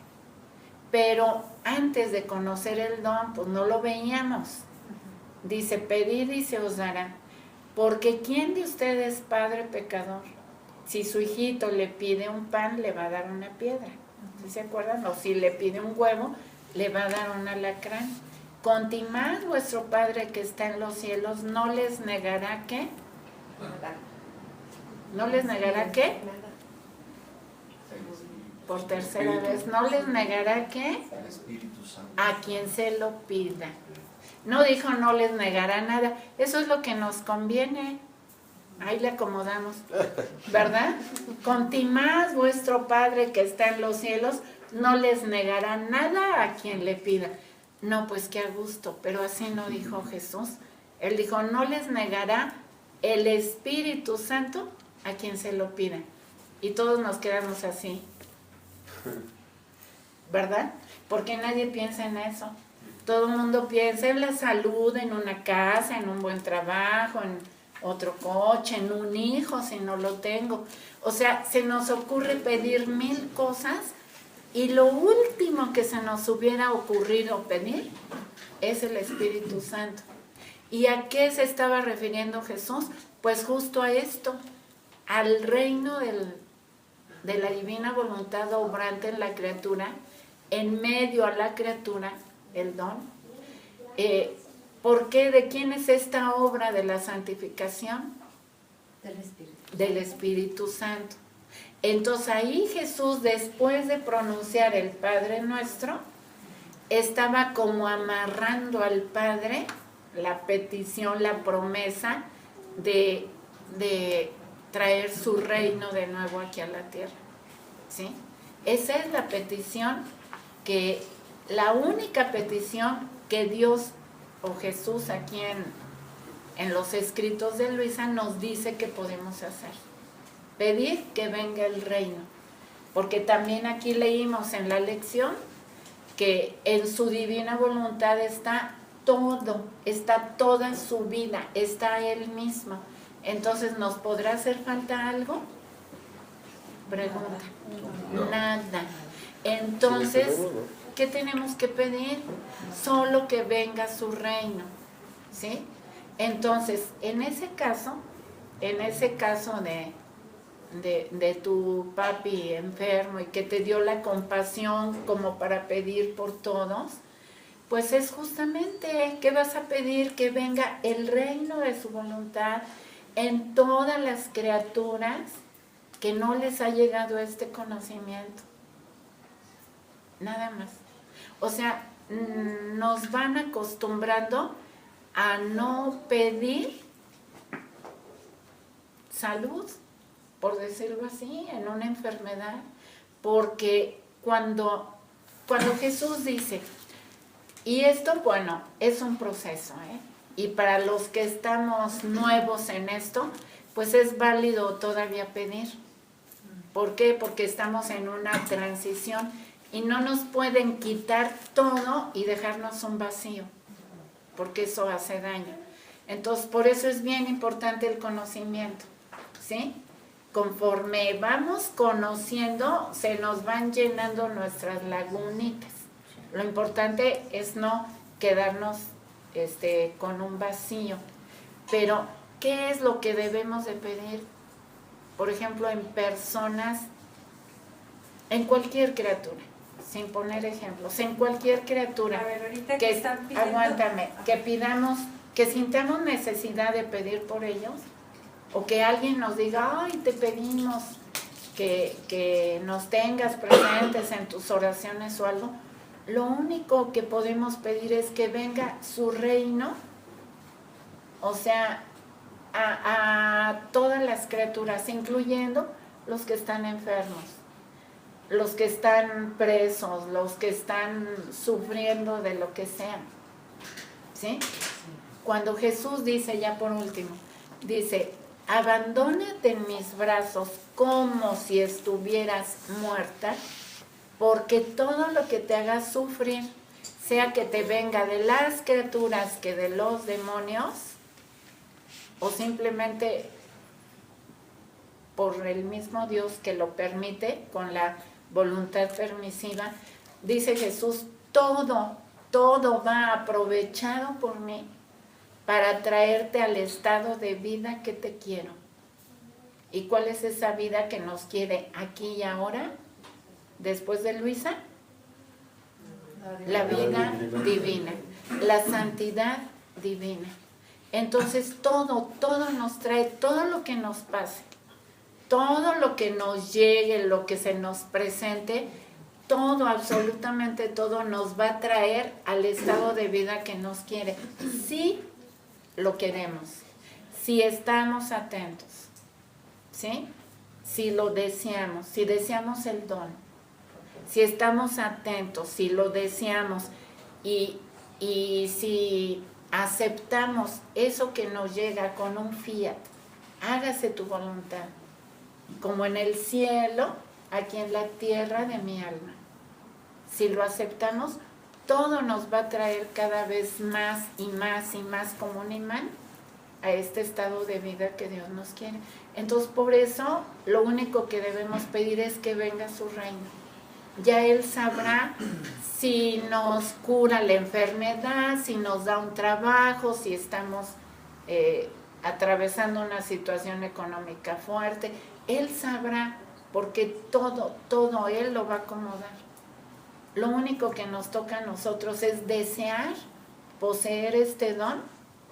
pero antes de conocer el don, pues no lo veíamos. Dice, pedid y se os dará, porque ¿quién de ustedes es padre pecador? Si su hijito le pide un pan, le va a dar una piedra. ¿Sí se acuerdan? O si le pide un huevo, le va a dar un alacrán. Contimás vuestro Padre que está en los cielos, ¿no les negará qué? ¿No les negará qué? Por tercera vez, ¿no les negará qué? A quien se lo pida. No dijo no les negará nada. Eso es lo que nos conviene. Ahí le acomodamos, ¿verdad? Contimás vuestro Padre que está en los cielos, no les negará nada a quien le pida. No, pues qué a gusto, pero así no dijo Jesús. Él dijo, no les negará el Espíritu Santo a quien se lo pida. Y todos nos quedamos así, ¿verdad? Porque nadie piensa en eso. Todo el mundo piensa en la salud, en una casa, en un buen trabajo, en otro coche, en un hijo, si no lo tengo. O sea, se nos ocurre pedir 1000 cosas y lo último que se nos hubiera ocurrido pedir es el Espíritu Santo. ¿Y a qué se estaba refiriendo Jesús? Pues justo a esto, al reino de la divina voluntad obrante en la criatura, en medio a la criatura, el don. ¿Por qué? ¿De quién es esta obra de la santificación? Del Espíritu Santo. Entonces ahí Jesús, después de pronunciar el Padre Nuestro, estaba como amarrando al Padre la petición, la promesa de traer su reino de nuevo aquí a la tierra. ¿Sí? Esa es la petición la única petición que Dios o Jesús aquí en los escritos de Luisa nos dice que podemos hacer. Pedir que venga el reino. Porque también aquí leímos en la lección que en su divina voluntad está todo, está toda su vida, está Él mismo. Entonces, ¿nos podrá hacer falta algo? Pregunta. No. Nada. Entonces, ¿qué tenemos que pedir? Solo que venga su reino, ¿sí? Entonces, en ese caso de tu papi enfermo y que te dio la compasión como para pedir por todos, pues es justamente, ¿qué vas a pedir? Que venga el reino de su voluntad en todas las criaturas que no les ha llegado este conocimiento. Nada más. O sea, nos van acostumbrando a no pedir salud, por decirlo así, en una enfermedad, porque cuando Jesús dice, y esto, bueno, es un proceso, y para los que estamos nuevos en esto, pues es válido todavía pedir. ¿Por qué? Porque estamos en una transición y no nos pueden quitar todo y dejarnos un vacío, porque eso hace daño. Entonces, por eso es bien importante el conocimiento, ¿sí? Conforme vamos conociendo, se nos van llenando nuestras lagunitas. Lo importante es no quedarnos con un vacío. Pero, ¿qué es lo que debemos de pedir? Por ejemplo, en personas, en cualquier criatura, sin poner ejemplos, en cualquier criatura. A ver, ahorita que están pidiendo... Aguántame, que pidamos, que sintamos necesidad de pedir por ellos, o que alguien nos diga, ay, te pedimos que nos tengas presentes en tus oraciones o algo. Lo único que podemos pedir es que venga su reino, o sea, a todas las criaturas, incluyendo los que están enfermos, los que están presos, los que están sufriendo de lo que sea. ¿Sí? Cuando Jesús dice, ya por último, dice, abandónate en mis brazos como si estuvieras muerta, porque todo lo que te haga sufrir, sea que te venga de las criaturas que de los demonios, o simplemente por el mismo Dios que lo permite, con la voluntad permisiva, dice Jesús, todo va aprovechado por mí para traerte al estado de vida que te quiero. ¿Y cuál es esa vida que nos quiere aquí y ahora? Después de Luisa, la vida divina, la santidad divina. Entonces todo nos trae, todo lo que nos pase, todo lo que nos llegue, lo que se nos presente, todo, absolutamente todo nos va a traer al estado de vida que nos quiere. Si lo queremos, si estamos atentos, ¿sí? Si lo deseamos, si deseamos el don. si estamos atentos, si lo deseamos y si aceptamos eso que nos llega con un fiat, hágase tu voluntad, como en el cielo, aquí en la tierra de mi alma. Si lo aceptamos, todo nos va a traer cada vez más y más y más como un imán a este estado de vida que Dios nos quiere. Entonces, por eso, lo único que debemos pedir es que venga su reino. Ya Él sabrá si nos cura la enfermedad, si nos da un trabajo, si estamos atravesando una situación económica fuerte. Él sabrá, porque todo Él lo va a acomodar. Lo único que nos toca a nosotros es desear poseer este don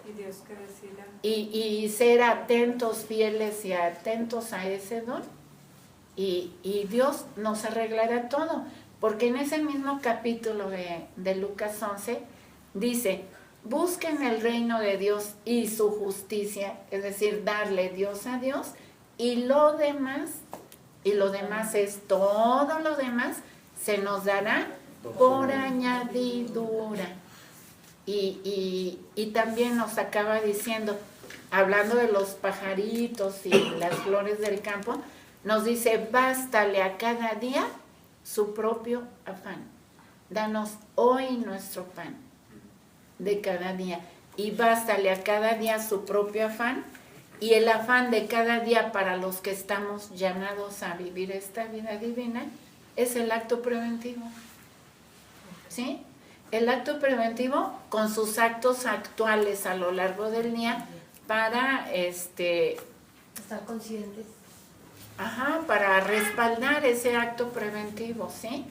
Y Dios que decida. y ser atentos, fieles y atentos a ese don. Y Dios nos arreglará todo, porque en ese mismo capítulo de Lucas 11 dice: busquen el reino de Dios y su justicia, es decir, darle Dios a Dios, y lo demás es todo lo demás, se nos dará por añadidura. Y también nos acaba diciendo, hablando de los pajaritos y las flores del campo, nos dice: bástale a cada día su propio afán. Danos hoy nuestro pan de cada día. Y bástale a cada día su propio afán. Y el afán de cada día para los que estamos llamados a vivir esta vida divina es el acto preventivo. ¿Sí? El acto preventivo con sus actos actuales a lo largo del día para estar conscientes. Para respaldar ese acto preventivo, ¿sí?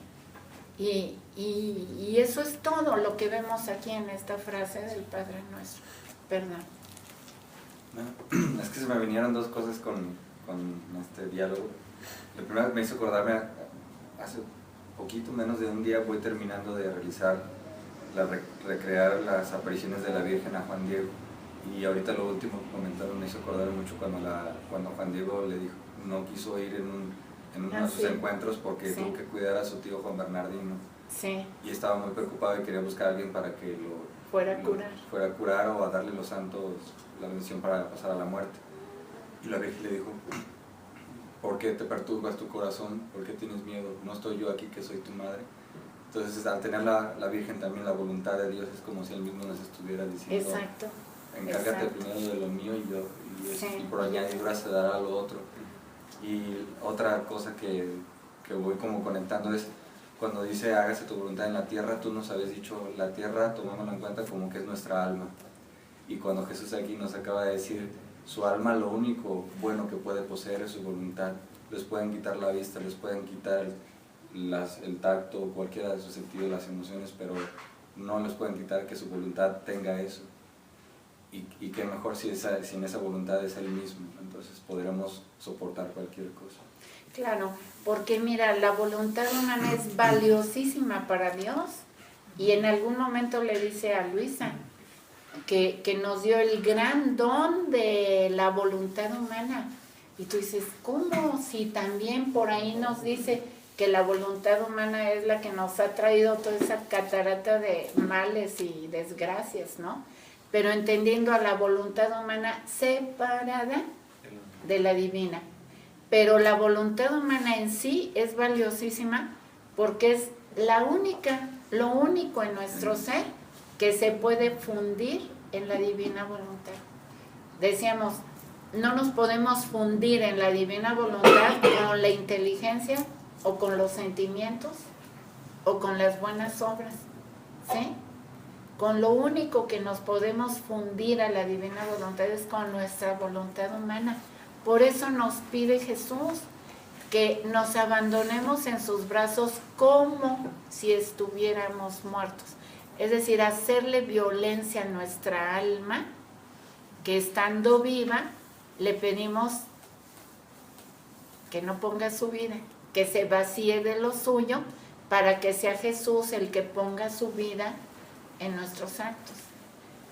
Y eso es todo lo que vemos aquí en esta frase del Padre Nuestro. Perdón. No, es que se me vinieron dos cosas con este diálogo. La primera me hizo acordarme, hace poquito menos de un día voy terminando de realizar, recrear las apariciones de la Virgen a Juan Diego. Y ahorita lo último que comentaron me hizo acordar mucho cuando Juan Diego le dijo, no quiso ir en uno de sus encuentros porque tuvo que cuidar a su tío Juan Bernardino. Sí. Y estaba muy preocupado y quería buscar a alguien para que lo fuera a curar o a darle los santos la bendición para pasar a la muerte. Y la Virgen le dijo: ¿por qué te perturbas tu corazón? ¿Por qué tienes miedo? ¿No estoy yo aquí que soy tu madre? Entonces, al tener la Virgen también la voluntad de Dios, es como si Él mismo nos estuviera diciendo: exacto, encárgate primero de lo mío y por añadidura se dará lo otro. Y otra cosa que voy como conectando es cuando dice hágase tu voluntad en la tierra. Tú nos habías dicho la tierra, tomémosla en cuenta como que es nuestra alma, y cuando Jesús aquí nos acaba de decir su alma, lo único bueno que puede poseer es su voluntad. Les pueden quitar la vista, les pueden quitar el tacto, cualquiera de sus sentidos, las emociones, pero no les pueden quitar que su voluntad tenga eso. Y qué mejor si en esa voluntad es Él mismo. Entonces podremos soportar cualquier cosa. Claro, porque mira, la voluntad humana es valiosísima para Dios, y en algún momento le dice a Luisa que nos dio el gran don de la voluntad humana. Y tú dices, ¿cómo? Si también por ahí nos dice que la voluntad humana es la que nos ha traído toda esa catarata de males y desgracias, ¿no? Pero entendiendo a la voluntad humana separada de la divina. Pero la voluntad humana en sí es valiosísima porque es lo único en nuestro ser que se puede fundir en la divina voluntad. Decíamos, no nos podemos fundir en la divina voluntad con la inteligencia o con los sentimientos o con las buenas obras, ¿sí? Con lo único que nos podemos fundir a la divina voluntad es con nuestra voluntad humana. Por eso nos pide Jesús que nos abandonemos en sus brazos como si estuviéramos muertos. Es decir, hacerle violencia a nuestra alma, que estando viva, le pedimos que no ponga su vida, que se vacíe de lo suyo, para que sea Jesús el que ponga su vida en nuestros actos.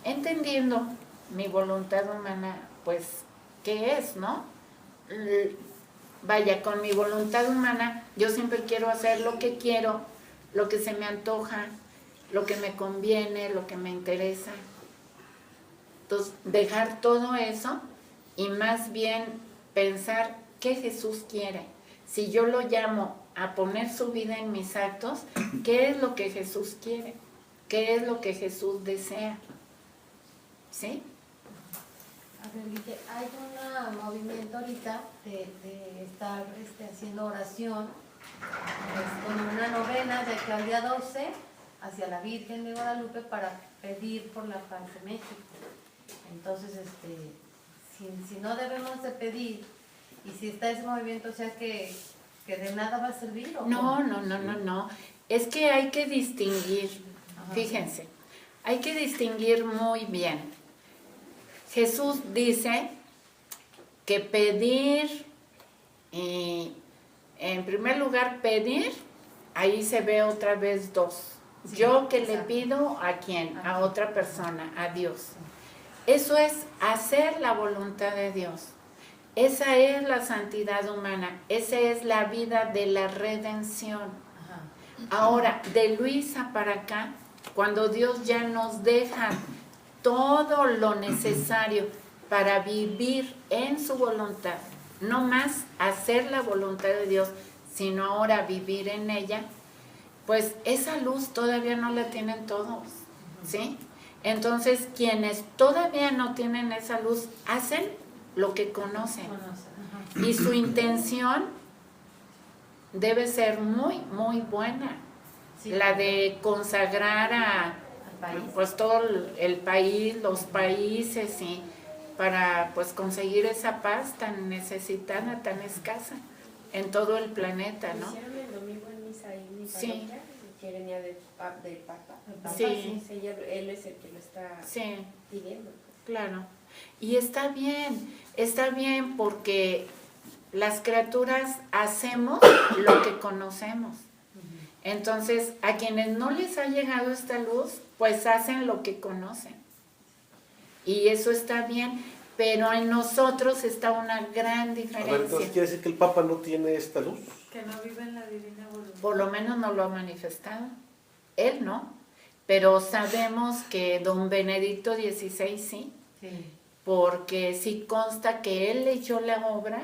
Entendiendo mi voluntad humana, pues, ¿qué es, no? vaya, con mi voluntad humana, yo siempre quiero hacer lo que quiero, lo que se me antoja, lo que me conviene, lo que me interesa. Entonces, dejar todo eso y más bien pensar qué Jesús quiere. Si yo lo llamo a poner su vida en mis actos, ¿qué es lo que Jesús quiere? ¿Qué es lo que Jesús desea? ¿Sí? A ver, Guille, hay un movimiento ahorita de estar haciendo oración con una novena de Claudia 12 hacia la Virgen de Guadalupe para pedir por la paz de México. Entonces, si no debemos de pedir, y si está ese movimiento, o sea que de nada va a servir. ¿O No. Es que hay que distinguir, fíjense, hay que distinguir muy bien. Jesús dice que pedir, en primer lugar pedir, ahí se ve otra vez dos. Sí, Yo que le exacto. pido a quién, a otra persona, a Dios. Eso es hacer la voluntad de Dios. Esa es la santidad humana, esa es la vida de la redención. Ahora, de Luisa para acá, cuando Dios ya nos deja todo lo necesario para vivir en su voluntad, no más hacer la voluntad de Dios, sino ahora vivir en ella, pues esa luz todavía no la tienen todos, ¿sí? Entonces, quienes todavía no tienen esa luz, hacen lo que conocen. Y su intención debe ser muy, muy buena. Sí. La de consagrar al país. pues todo el país, los países, y para pues conseguir esa paz tan necesitada, tan escasa en todo el planeta, ¿no? Hicieron el domingo en misa ahí en mi Sí. parroquia, que venía del Papa. El Papa, Sí. Él es el que lo está Sí, pidiendo. claro. Y está bien porque las criaturas hacemos lo que conocemos. Entonces, a quienes no les ha llegado esta luz, pues hacen lo que conocen. Y eso está bien, pero en nosotros está una gran A ver, diferencia. entonces quiere decir que el Papa no tiene esta luz. Que no vive en la divina voluntad. Por lo menos no lo ha manifestado. Él no. Pero sabemos que don Benedicto XVI sí, Sí. porque sí consta que él leyó la obra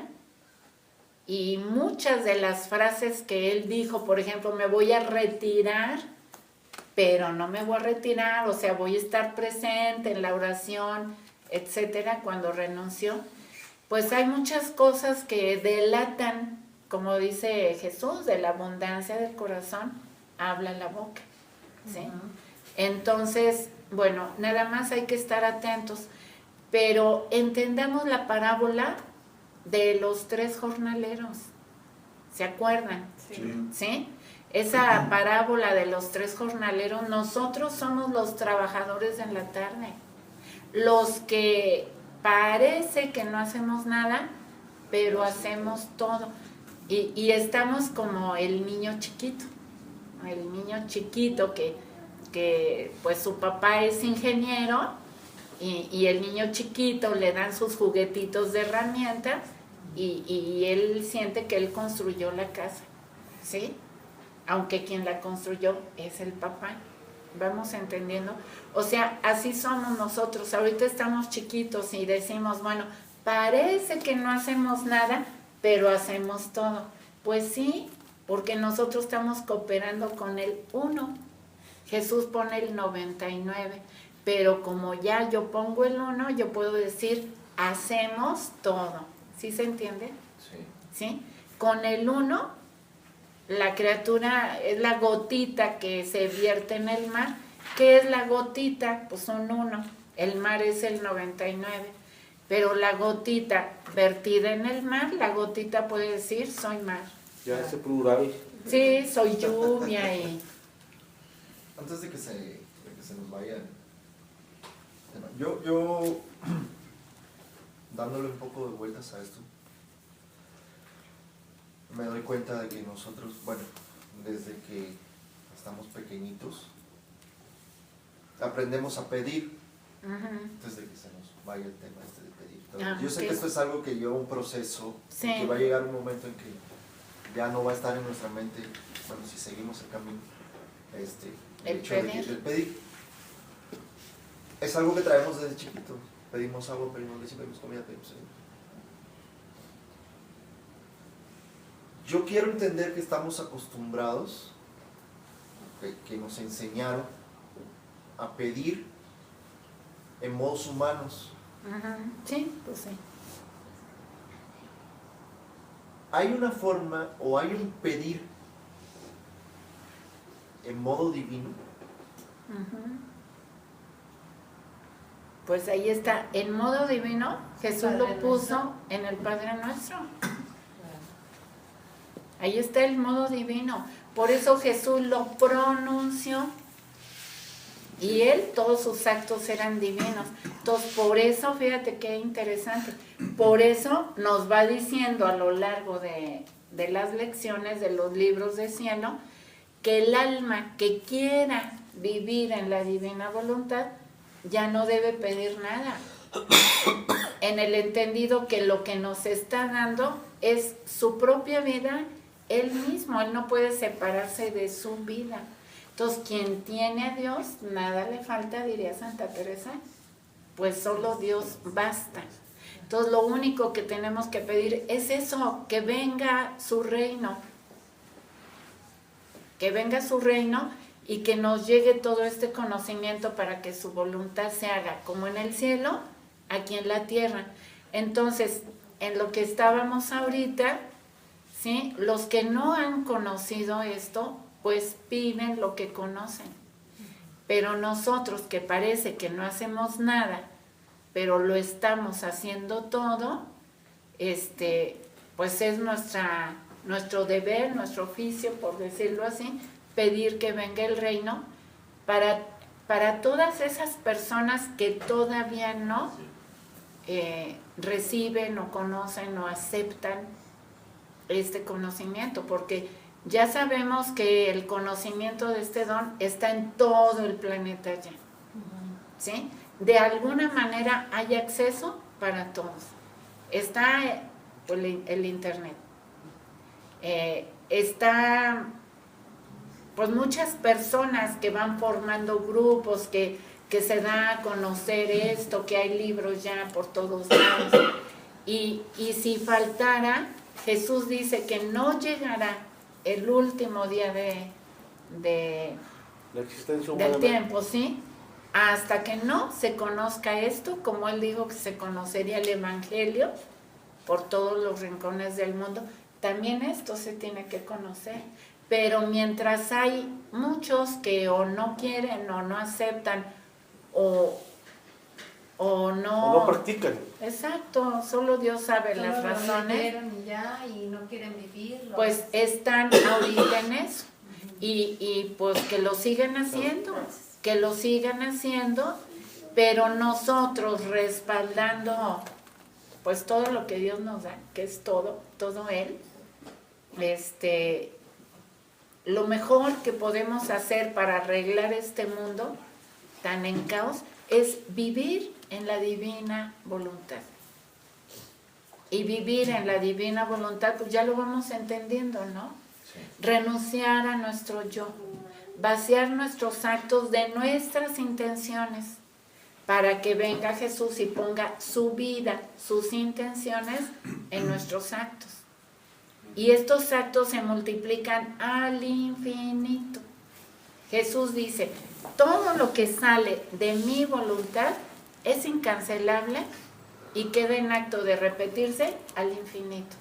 y muchas de las frases que él dijo, por ejemplo, me voy a retirar, pero no me voy a retirar, o sea, voy a estar presente en la oración, etcétera, cuando renunció, pues hay muchas cosas que delatan, como dice Jesús, de la abundancia del corazón, habla la boca, ¿sí? Entonces, bueno, nada más hay que estar atentos, pero entendamos la parábola de los 3 jornaleros, ¿se acuerdan? ¿Sí? Esa parábola de los 3 jornaleros, nosotros somos los trabajadores de la tarde, los que parece que no hacemos nada, pero hacemos todo. Y estamos como el niño chiquito que pues su papá es ingeniero y el niño chiquito le dan sus juguetitos de herramientas y él siente que él construyó la casa, ¿sí? Aunque quien la construyó es el papá. ¿Vamos entendiendo? O sea, así somos nosotros. Ahorita estamos chiquitos y decimos, bueno, parece que no hacemos nada, pero hacemos todo. Pues sí, porque nosotros estamos cooperando con el 1. Jesús pone el 99, pero como ya yo pongo el 1, yo puedo decir, hacemos todo. ¿Sí se entiende? Sí. ¿Sí? Con el 1, la criatura es la gotita que se vierte en el mar. ¿Qué es la gotita? Pues un 1. El mar es el 99. Pero la gotita vertida en el mar, la gotita puede decir, soy mar. Ya ese plural. Sí, soy lluvia y... Antes de que se nos vaya, yo dándole un poco de vueltas a esto, me doy cuenta de que nosotros, bueno, desde que estamos pequeñitos, aprendemos a pedir Ujú. desde que se nos vaya el tema este de pedir. Ah, Yo sé ok. que esto es algo que lleva un proceso, Sí. y que va a llegar un momento en que ya no va a estar en nuestra mente, bueno, si seguimos el camino, El hecho de que- pedir. el pedir. Es algo que traemos desde chiquito. Pedimos agua, pedimos leche, pedimos comida, pedimos... Yo quiero entender que estamos acostumbrados, que nos enseñaron a pedir en modos humanos. Ajá. Sí, pues sí. ¿Hay una forma o hay un pedir en modo divino? Ujú. Pues ahí está, en modo divino, Jesús Padre lo nuestro. puso en el Padre Nuestro. Ahí está el modo divino. Por eso Jesús lo pronunció. Y él, todos sus actos eran divinos. Entonces, por eso, fíjate qué interesante. Por eso nos va diciendo a lo largo de las lecciones de los libros de cielo, que el alma que quiera vivir en la divina voluntad ya no debe pedir nada. En el entendido que lo que nos está dando es su propia vida, él mismo, él no puede separarse de su vida. Entonces, quien tiene a Dios, nada le falta, diría Santa Teresa, pues solo Dios basta. Entonces, lo único que tenemos que pedir es eso, que venga su reino. Que venga su reino y que nos llegue todo este conocimiento para que su voluntad se haga como en el cielo, aquí en la tierra. Entonces, en lo que estábamos ahorita, ¿sí? Los que no han conocido esto, pues piden lo que conocen. Pero nosotros, que parece que no hacemos nada, pero lo estamos haciendo todo, pues es nuestro deber, nuestro oficio, por decirlo así, pedir que venga el reino para todas esas personas que todavía no reciben o conocen o aceptan este conocimiento, porque ya sabemos que el conocimiento de este don está en todo el planeta ya, ¿sí? De alguna manera hay acceso para todos. Está pues, el internet, está pues muchas personas que van formando grupos, que se da a conocer esto, que hay libros ya por todos lados. Y si faltara, Jesús dice que no llegará el último día La existencia humana. del tiempo, ¿sí? Hasta que no se conozca esto, como él dijo que se conocería el Evangelio por todos los rincones del mundo, también esto se tiene que conocer. Pero mientras hay muchos que o no quieren o no aceptan o no... O no practican. Exacto, solo Dios sabe las Solo lo razones. leyeron y ya, y no quieren vivirlo. Pues están ahorita en eso. Y pues que lo sigan haciendo, pero nosotros respaldando pues todo lo que Dios nos da, que es todo Él, lo mejor que podemos hacer para arreglar este mundo tan en caos es vivir en la divina voluntad. Y vivir en la divina voluntad, pues ya lo vamos entendiendo, ¿no? Sí. Renunciar a nuestro yo, vaciar nuestros actos de nuestras intenciones, para que venga Jesús y ponga su vida, sus intenciones en nuestros actos. Y estos actos se multiplican al infinito. Jesús dice, todo lo que sale de mi voluntad es incancelable y queda en acto de repetirse al infinito.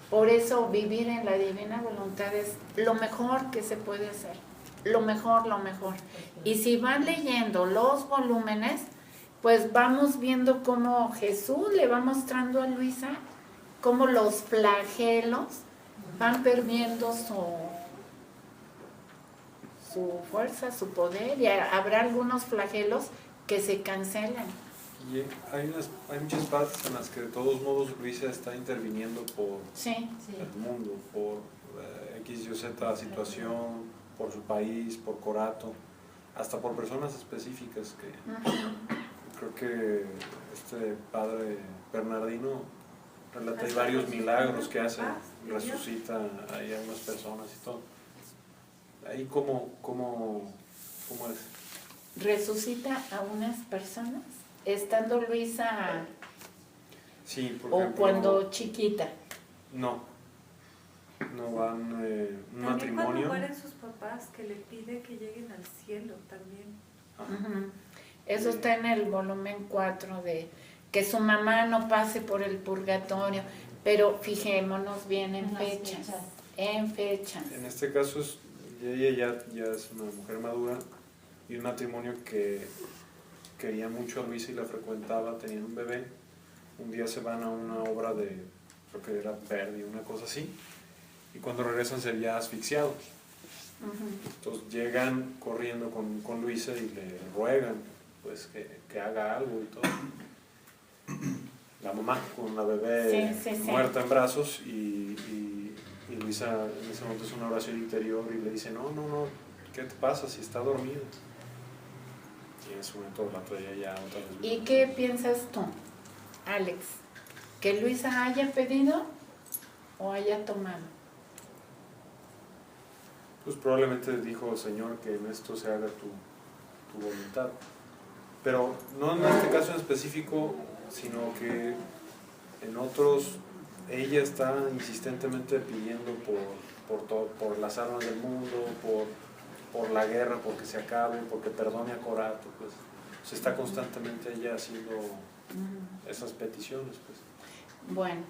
Por eso vivir en la divina voluntad es lo mejor que se puede hacer, lo mejor. Y si van leyendo los volúmenes, pues vamos viendo cómo Jesús le va mostrando a Luisa cómo los flagelos van perdiendo su fuerza, su poder, y habrá algunos flagelos que se cancelan. Y hay muchas partes en las que de todos modos Luisa está interviniendo por Sí. el mundo, por X y Z situación, por su país, por Corato, hasta por personas específicas creo que este padre Bernardino relata ahí varios milagros que hace, resucita ahí a unas personas y todo. Ahí cómo es. Resucita a unas personas, estando Luisa Sí, por o ejemplo, cuando chiquita. No van un También matrimonio. cuando mueren sus papás, que le pide que lleguen al cielo también. Ujú. Eso está en el volumen 4 de que su mamá no pase por el purgatorio, pero fijémonos bien en Las fechas, fechas. en fechas. En este caso ella ya es una mujer madura y un matrimonio que quería mucho a Luisa y la frecuentaba, tenían un bebé. Un día se van a una obra de, creo que era Verdi, una cosa así, y cuando regresan se veían asfixiados. Ujú. Entonces llegan corriendo con Luisa y le ruegan pues que haga algo y todo. La mamá con la bebé Sí. muerta en brazos y Luisa en ese momento hace una oración interior y le dice, no, ¿qué te pasa si está dormida? Y en ese momento la traía ya otra vez. ¿Y qué piensas tú, Alex? ¿Que Luisa haya pedido o haya tomado? Pues probablemente dijo, Señor, que en esto se haga tu voluntad. Pero no en este caso en específico, sino que en otros ella está insistentemente pidiendo por las armas del mundo, por la guerra, porque se acabe, porque perdone a Corato, pues se está constantemente ella haciendo esas peticiones, pues. Bueno,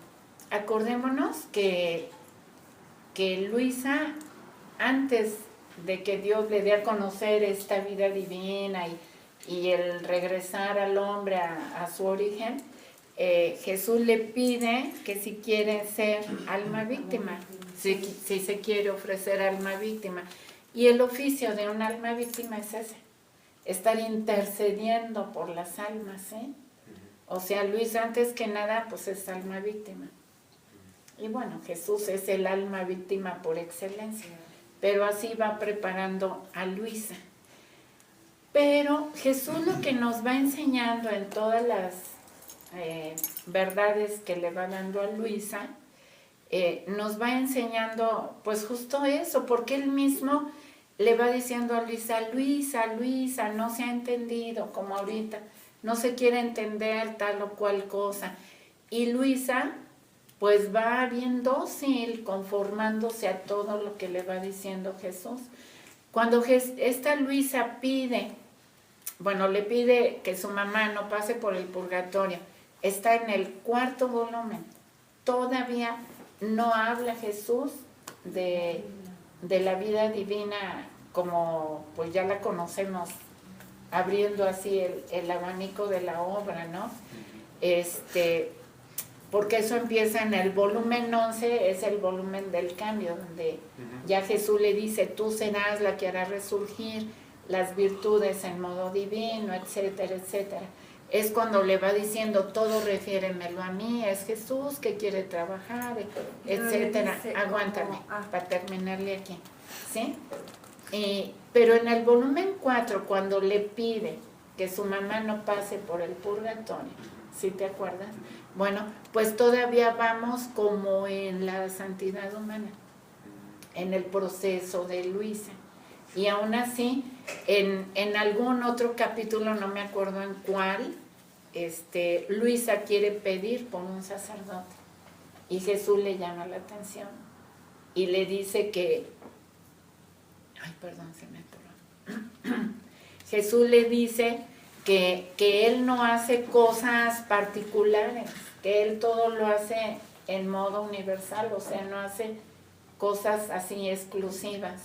acordémonos que Luisa, antes de que Dios le dé a conocer esta vida divina y el regresar al hombre a su origen, Jesús le pide que si quiere ser alma víctima, si se quiere ofrecer alma víctima. Y el oficio de un alma víctima es ese, estar intercediendo por las almas, ¿eh? O sea, Luis antes que nada pues es alma víctima. Y bueno, Jesús es el alma víctima por excelencia, pero así va preparando a Luisa. Pero Jesús lo que nos va enseñando en todas las verdades que le va dando a Luisa, nos va enseñando pues justo eso, porque él mismo le va diciendo a Luisa, Luisa, no se ha entendido como ahorita, no se quiere entender tal o cual cosa. Y Luisa pues va bien dócil, conformándose a todo lo que le va diciendo Jesús. Cuando esta Luisa le pide que su mamá no pase por el purgatorio, está en el 4º volumen. Todavía no habla Jesús de la vida divina como pues ya la conocemos, abriendo así el abanico de la obra, ¿no? Porque eso empieza en el volumen 11, es el volumen del cambio, donde ya Jesús le dice, tú serás la que hará resurgir las virtudes en modo divino, etcétera, etcétera. Es cuando le va diciendo, todo refiéremelo a mí, es Jesús que quiere trabajar, etcétera. Aguántame, para terminarle aquí, ¿sí? Pero en el volumen 4, cuando le pide que su mamá no pase por el purgatorio, ¿sí te acuerdas? Bueno, pues todavía vamos como en la santidad humana, en el proceso de Luisa. Y aún así, en algún otro capítulo, no me acuerdo en cuál, Luisa quiere pedir por un sacerdote. Y Jesús le llama la atención y le dice que... Ay, perdón, se me atoró. Jesús le dice que él no hace cosas particulares, que él todo lo hace en modo universal, o sea, no hace cosas así exclusivas.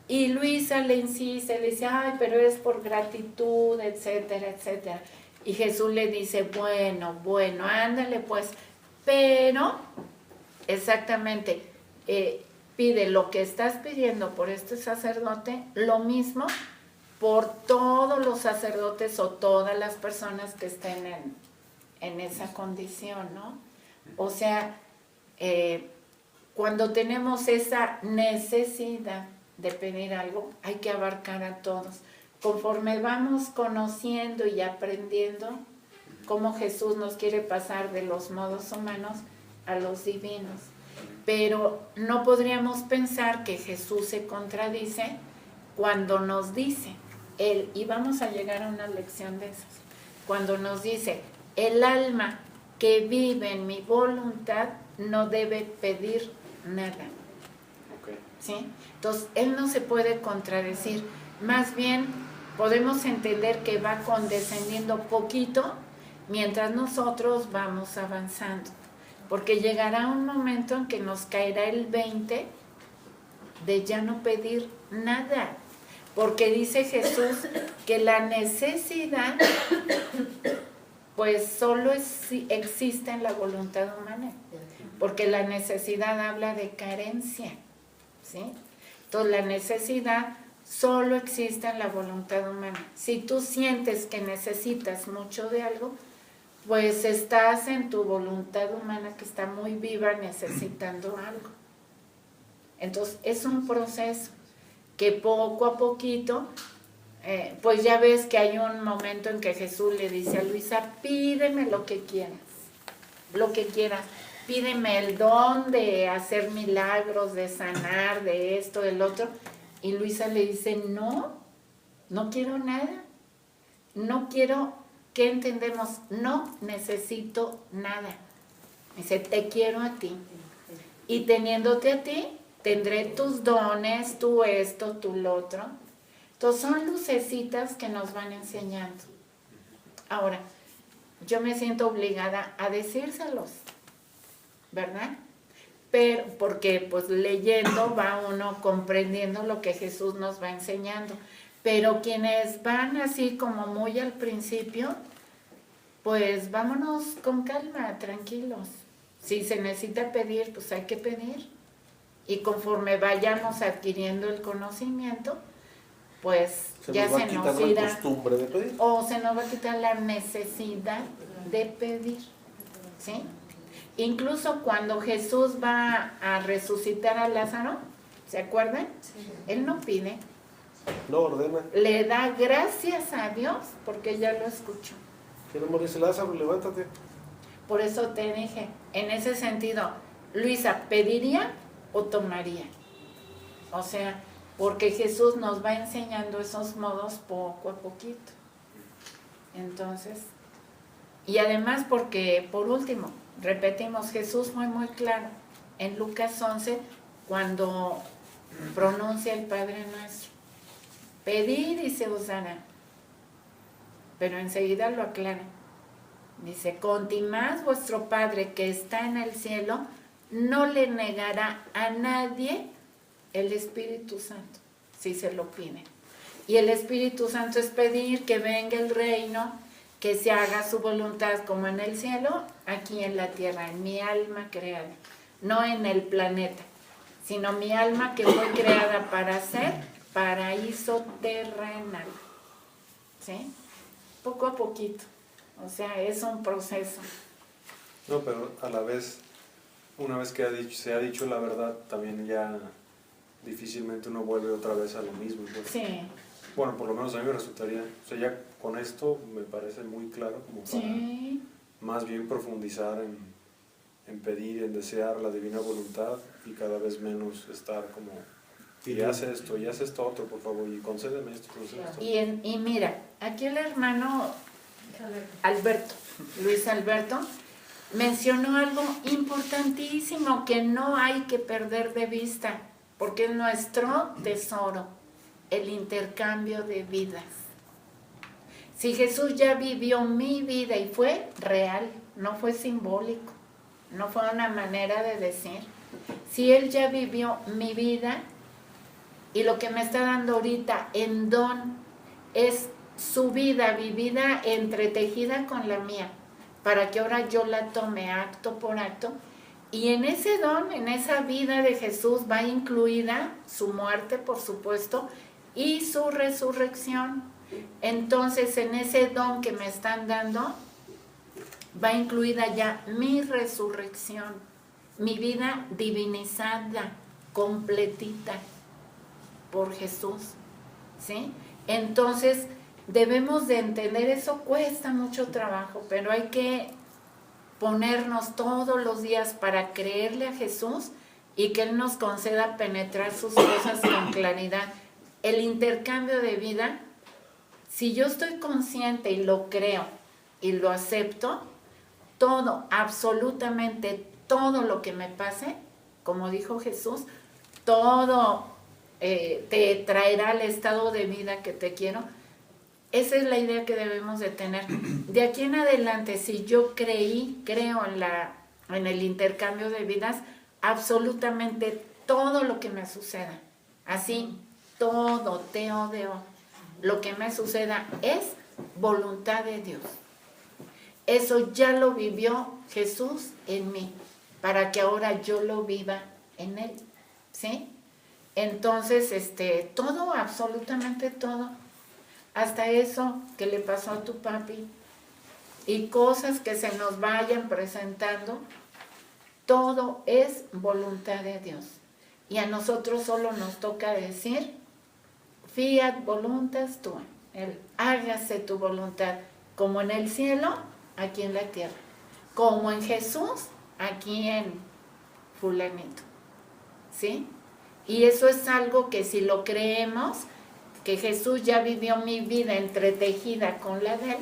Y Luisa le insiste, le dice, ay, pero es por gratitud, etcétera, etcétera. Y Jesús le dice, bueno, ándale pues, pero exactamente, pide lo que estás pidiendo por este sacerdote, lo mismo por todos los sacerdotes o todas las personas que estén en esa condición, ¿no? O sea, cuando tenemos esa necesidad de pedir algo, hay que abarcar a todos. conforme vamos conociendo y aprendiendo cómo Jesús nos quiere pasar de los modos humanos a los divinos. Pero no podríamos pensar que Jesús se contradice cuando nos dice, y vamos a llegar a una lección de esas, cuando nos dice, el alma que vive en mi voluntad no debe pedir nada. ¿Sí? Entonces, Él no se puede contradecir, más bien podemos entender que va condescendiendo poquito mientras nosotros vamos avanzando, porque llegará un momento en que nos caerá el 20 de ya no pedir nada, porque dice Jesús que la necesidad pues solo existe en la voluntad humana, porque la necesidad habla de carencia, ¿sí? Entonces la necesidad solo existe en la voluntad humana. Si tú sientes que necesitas mucho de algo, pues estás en tu voluntad humana que está muy viva necesitando algo. Entonces es un proceso que poco a poquito, pues ya ves que hay un momento en que Jesús le dice a Luisa, pídeme lo que quieras, pídeme el don de hacer milagros, de sanar, de esto, del otro. Y Luisa le dice, no quiero nada, no quiero, ¿qué entendemos? No necesito nada. Dice, te quiero a ti. Y teniéndote a ti, tendré tus dones, tú esto, tú lo otro. Entonces son lucecitas que nos van enseñando. Ahora, yo me siento obligada a decírselos, ¿verdad? Pero porque pues leyendo va uno comprendiendo lo que Jesús nos va enseñando. Pero quienes van así como muy al principio, pues vámonos con calma, tranquilos. Si se necesita pedir, pues hay que pedir. Y conforme vayamos adquiriendo el conocimiento, pues ya se nos irá, la costumbre de pedir, o se nos va a quitar la necesidad de pedir, ¿sí? Incluso cuando Jesús va a resucitar a Lázaro, ¿se acuerdan? Sí. Él no pide, no ordena, le da gracias a Dios porque ya lo escuchó. Que no dice, Lázaro, levántate. Por eso te dije, en ese sentido, Luisa, ¿pediría o tomaría? O sea, porque Jesús nos va enseñando esos modos poco a poquito. Entonces, y además porque, por último, repetimos, Jesús fue muy claro en Lucas 11 cuando pronuncia el Padre Nuestro. Pedid y se os dará. Pero enseguida lo aclara. Dice, contimás vuestro Padre que está en el cielo no le negará a nadie el Espíritu Santo, si se lo pide. Y el Espíritu Santo es pedir que venga el reino, que se haga su voluntad como en el cielo, aquí en la tierra, en mi alma creada. No en el planeta, sino mi alma que fue creada para ser paraíso terrenal. ¿Sí? Poco a poquito. O sea, es un proceso. No, pero a la vez, una vez que se ha dicho la verdad, también ya difícilmente uno vuelve otra vez a lo mismo. Pues. Sí. Bueno, por lo menos a mí me resultaría, o sea, ya con esto me parece muy claro como para más bien profundizar en pedir, en desear la divina voluntad y cada vez menos estar como, y haz esto otro, por favor, y concédeme esto, concédeme esto. Y mira, aquí el hermano Alberto, Luis Alberto, mencionó algo importantísimo que no hay que perder de vista, porque es nuestro tesoro, el intercambio de vidas. Si Jesús ya vivió mi vida y fue real, no fue simbólico, no fue una manera de decir, si Él ya vivió mi vida y lo que me está dando ahorita en don es su vida vivida, entretejida con la mía, para que ahora yo la tome acto por acto, y en ese don, en esa vida de Jesús va incluida su muerte, por supuesto, y su resurrección. Entonces, en ese don que me están dando, va incluida ya mi resurrección, mi vida divinizada, completita por Jesús, ¿sí? Entonces, debemos de entender, eso cuesta mucho trabajo, pero hay que ponernos todos los días para creerle a Jesús y que Él nos conceda penetrar sus cosas con claridad. El intercambio de vida, si yo estoy consciente y lo creo y lo acepto, todo, absolutamente todo lo que me pase, como dijo Jesús, todo te traerá al estado de vida que te quiero. Esa es la idea que debemos de tener. De aquí en adelante, si yo creo en el intercambio de vidas, absolutamente todo lo que me suceda, así, todo, lo que me suceda es voluntad de Dios. Eso ya lo vivió Jesús en mí, para que ahora yo lo viva en Él, ¿sí? Entonces, todo, absolutamente todo, hasta eso que le pasó a tu papi y cosas que se nos vayan presentando, todo es voluntad de Dios. Y a nosotros solo nos toca decir, fiat voluntas tua, hágase tu voluntad, como en el cielo, aquí en la tierra, como en Jesús, aquí en fulanito, ¿sí? Y eso es algo que si lo creemos, que Jesús ya vivió mi vida entretejida con la de Él,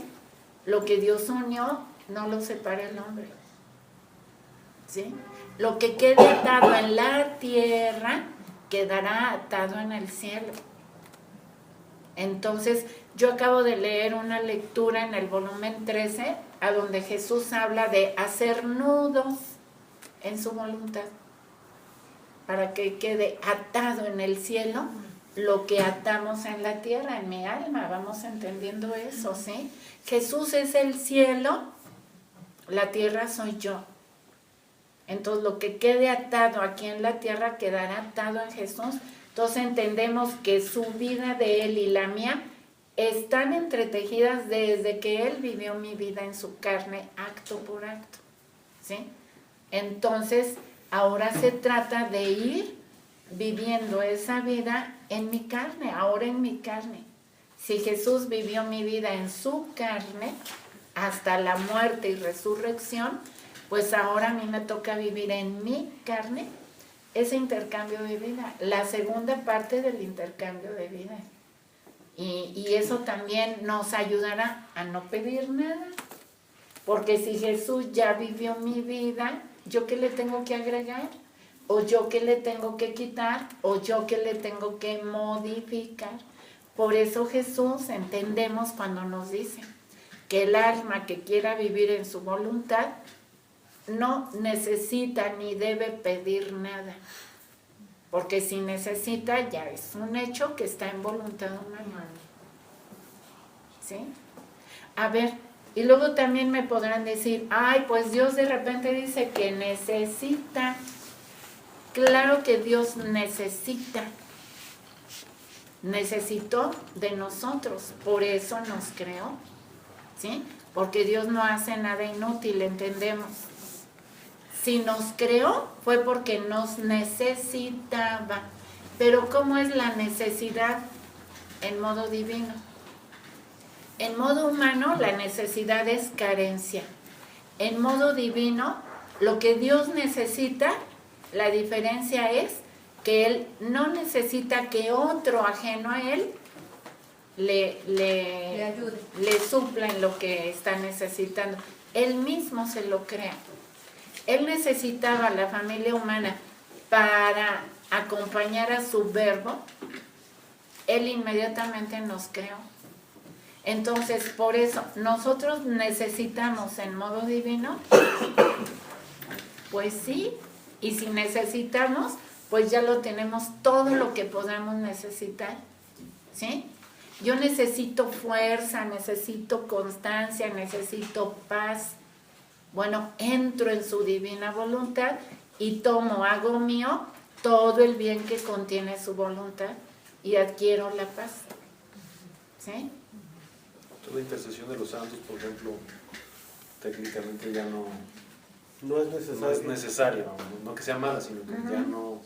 lo que Dios unió, no lo separa el hombre, ¿sí? Lo que quede atado en la tierra, quedará atado en el cielo. Entonces, yo acabo de leer una lectura en el volumen 13, a donde Jesús habla de hacer nudos en su voluntad, para que quede atado en el cielo lo que atamos en la tierra, en mi alma. Vamos entendiendo eso, ¿sí? Jesús es el cielo, la tierra soy yo. Entonces, lo que quede atado aquí en la tierra quedará atado en Jesús. Entonces, entendemos que su vida de Él y la mía están entretejidas desde que Él vivió mi vida en su carne, acto por acto, ¿sí? Entonces, ahora se trata de ir viviendo esa vida en mi carne, ahora en mi carne. Si Jesús vivió mi vida en su carne hasta la muerte y resurrección, pues ahora a mí me toca vivir en mi carne ese intercambio de vida, la segunda parte del intercambio de vida. Y eso también nos ayudará a no pedir nada, porque si Jesús ya vivió mi vida, ¿yo qué le tengo que agregar? ¿O yo qué le tengo que quitar? ¿O yo qué le tengo que modificar? Por eso Jesús, entendemos cuando nos dice que el alma que quiera vivir en su voluntad no necesita ni debe pedir nada, porque si necesita ya es un hecho que está en voluntad humana, ¿sí? A ver, y luego también me podrán decir, ay, pues Dios de repente dice que necesita. Claro que Dios necesitó de nosotros, por eso nos creó, ¿sí? Porque Dios no hace nada inútil, entendemos. Si nos creó fue porque nos necesitaba. Pero ¿cómo es la necesidad en modo divino? En modo humano la necesidad es carencia. En modo divino, lo que Dios necesita, la diferencia es que Él no necesita que otro ajeno a Él le ayude, le supla en lo que está necesitando. Él mismo se lo crea. Él necesitaba la familia humana para acompañar a su verbo. Él inmediatamente nos creó. Entonces, por eso, nosotros necesitamos en modo divino, pues sí, y si necesitamos, pues ya lo tenemos todo lo que podamos necesitar, ¿sí? Yo necesito fuerza, necesito constancia, necesito paz. Bueno, entro en su divina voluntad y tomo, hago mío todo el bien que contiene su voluntad y adquiero la paz, ¿sí? Toda intercesión de los santos, por ejemplo, técnicamente ya no es necesario, no que sea mala, sino que ya no,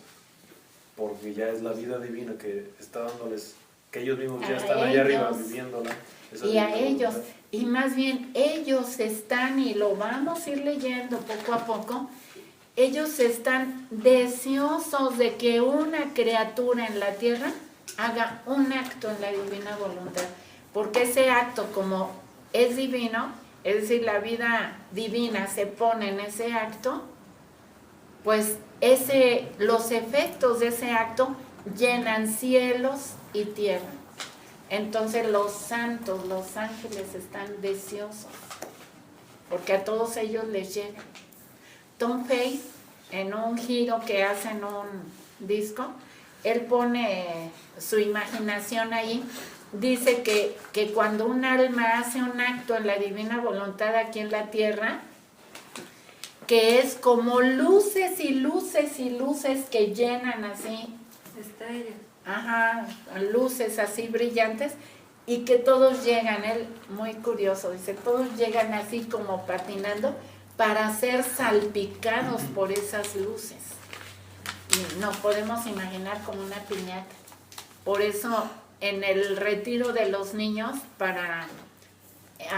porque ya es la vida divina que está dándoles Que ellos mismos ya A están allá arriba ellos. viviéndola. esa Y a divina ellos, voluntad. y más bien ellos están, y lo vamos a ir leyendo poco a poco, ellos están deseosos de que una criatura en la tierra haga un acto en la divina voluntad, porque ese acto, como es divino, es decir, la vida divina se pone en ese acto, pues los efectos de ese acto llenan cielos y tierra. Entonces los santos, los ángeles están deseosos, porque a todos ellos les llega. Tom Faith, en un giro que hace en un disco, él pone su imaginación ahí, dice que cuando un alma hace un acto en la divina voluntad aquí en la tierra, que es como luces y luces y luces que llenan así, Estrellas. ajá, luces así brillantes, y que todos llegan, él muy curioso, dice, todos llegan así como patinando para ser salpicados por esas luces. Y nos podemos imaginar como una piñata. Por eso en el retiro de los niños, para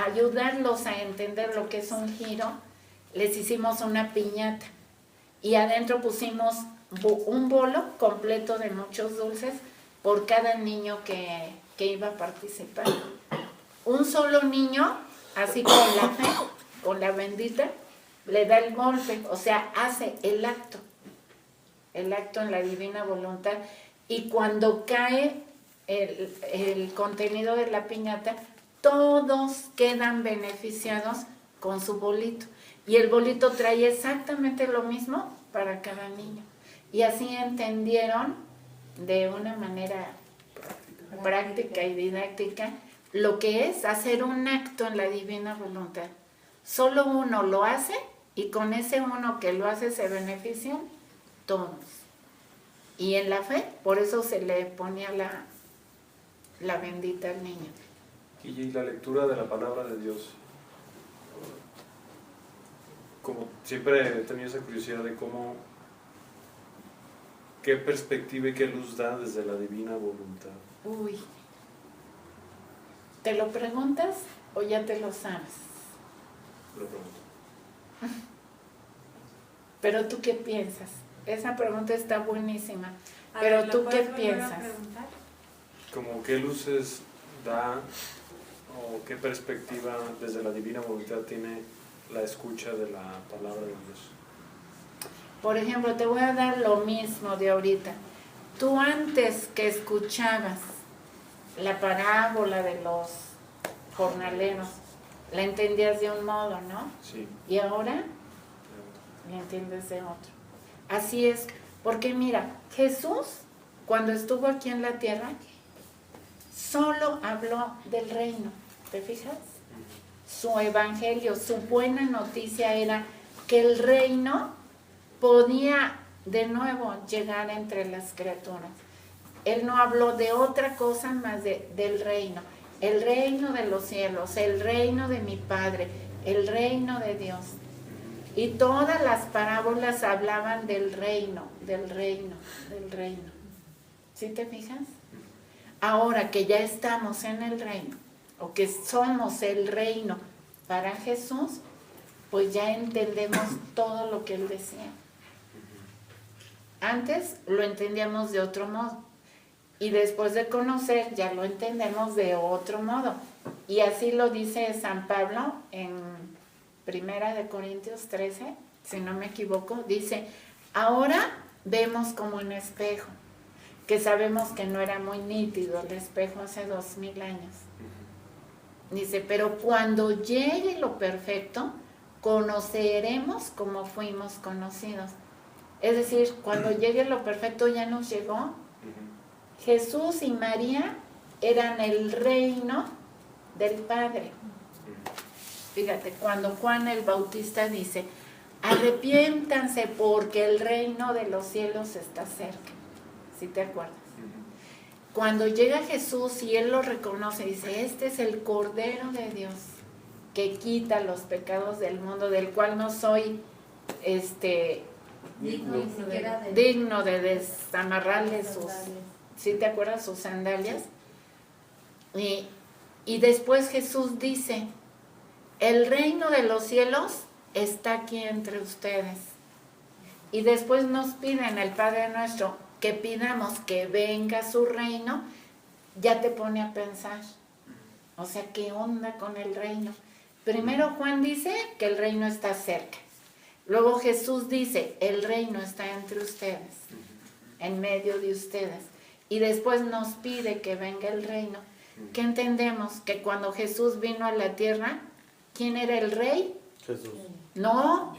ayudarlos a entender lo que es un giro, les hicimos una piñata y adentro pusimos un bolo completo de muchos dulces por cada niño que iba a participar. Un solo niño, así con la fe, con la bendita, le da el golpe, o sea, hace el acto en la divina voluntad, y cuando cae el contenido de la piñata, todos quedan beneficiados con su bolito, y el bolito trae exactamente lo mismo para cada niño, y así entendieron de una manera práctica y didáctica lo que es hacer un acto en la divina voluntad. Solo uno lo hace, y con ese uno que lo hace se benefician todos. Y en la fe, por eso se le ponía la bendita al niño. Y la lectura de la palabra de Dios. Como siempre he tenido esa curiosidad de cómo, qué perspectiva y qué luz da desde la divina voluntad. Uy, ¿te lo preguntas o ya te lo sabes? Lo pregunto. Pero tú qué piensas? Esa pregunta está buenísima. A Pero ver, ¿la tú qué puedes volver a piensas? preguntar? Como qué luces da o qué perspectiva desde la divina voluntad tiene la escucha de la palabra de Dios. Por ejemplo, te voy a dar lo mismo de ahorita. Tú antes que escuchabas la parábola de los jornaleros, la entendías de un modo, ¿no? Sí. Y ahora la entiendes de otro. Así es, porque mira, Jesús, cuando estuvo aquí en la tierra, solo habló del reino, ¿te fijas? Su evangelio, su buena noticia era que el reino podía de nuevo llegar entre las criaturas. Él no habló de otra cosa más del reino, el reino de los cielos, el reino de mi Padre, el reino de Dios. Y todas las parábolas hablaban del reino, del reino, del reino. ¿Sí te fijas? Ahora que ya estamos en el reino, o que somos el reino para Jesús, pues ya entendemos todo lo que Él decía. Antes lo entendíamos de otro modo, y después de conocer ya lo entendemos de otro modo. Y así lo dice San Pablo en 1 Corintios 13, si no me equivoco, dice, ahora vemos como en espejo, que sabemos que no era muy nítido el espejo hace 2000 años. Dice, pero cuando llegue lo perfecto, conoceremos como fuimos conocidos. Es decir, cuando llegue lo perfecto ya nos llegó. Jesús y María eran el reino del Padre. Fíjate, cuando Juan el Bautista dice, arrepiéntanse porque el reino de los cielos está cerca. ¿Sí te acuerdas? Cuando llega Jesús y Él lo reconoce, dice, este es el Cordero de Dios que quita los pecados del mundo, del cual no soy digno de desamarrarle sus, ¿sí te acuerdas? Sus sandalias. Y después Jesús dice, el reino de los cielos está aquí entre ustedes. Y después nos piden el Padre Nuestro que pidamos que venga su reino, ya te pone a pensar. O sea, ¿qué onda con el reino? Primero Juan dice que el reino está cerca. Luego Jesús dice, el reino está entre ustedes, en medio de ustedes. Y después nos pide que venga el reino. ¿Qué entendemos? Que cuando Jesús vino a la tierra, ¿quién era el rey? Jesús. No,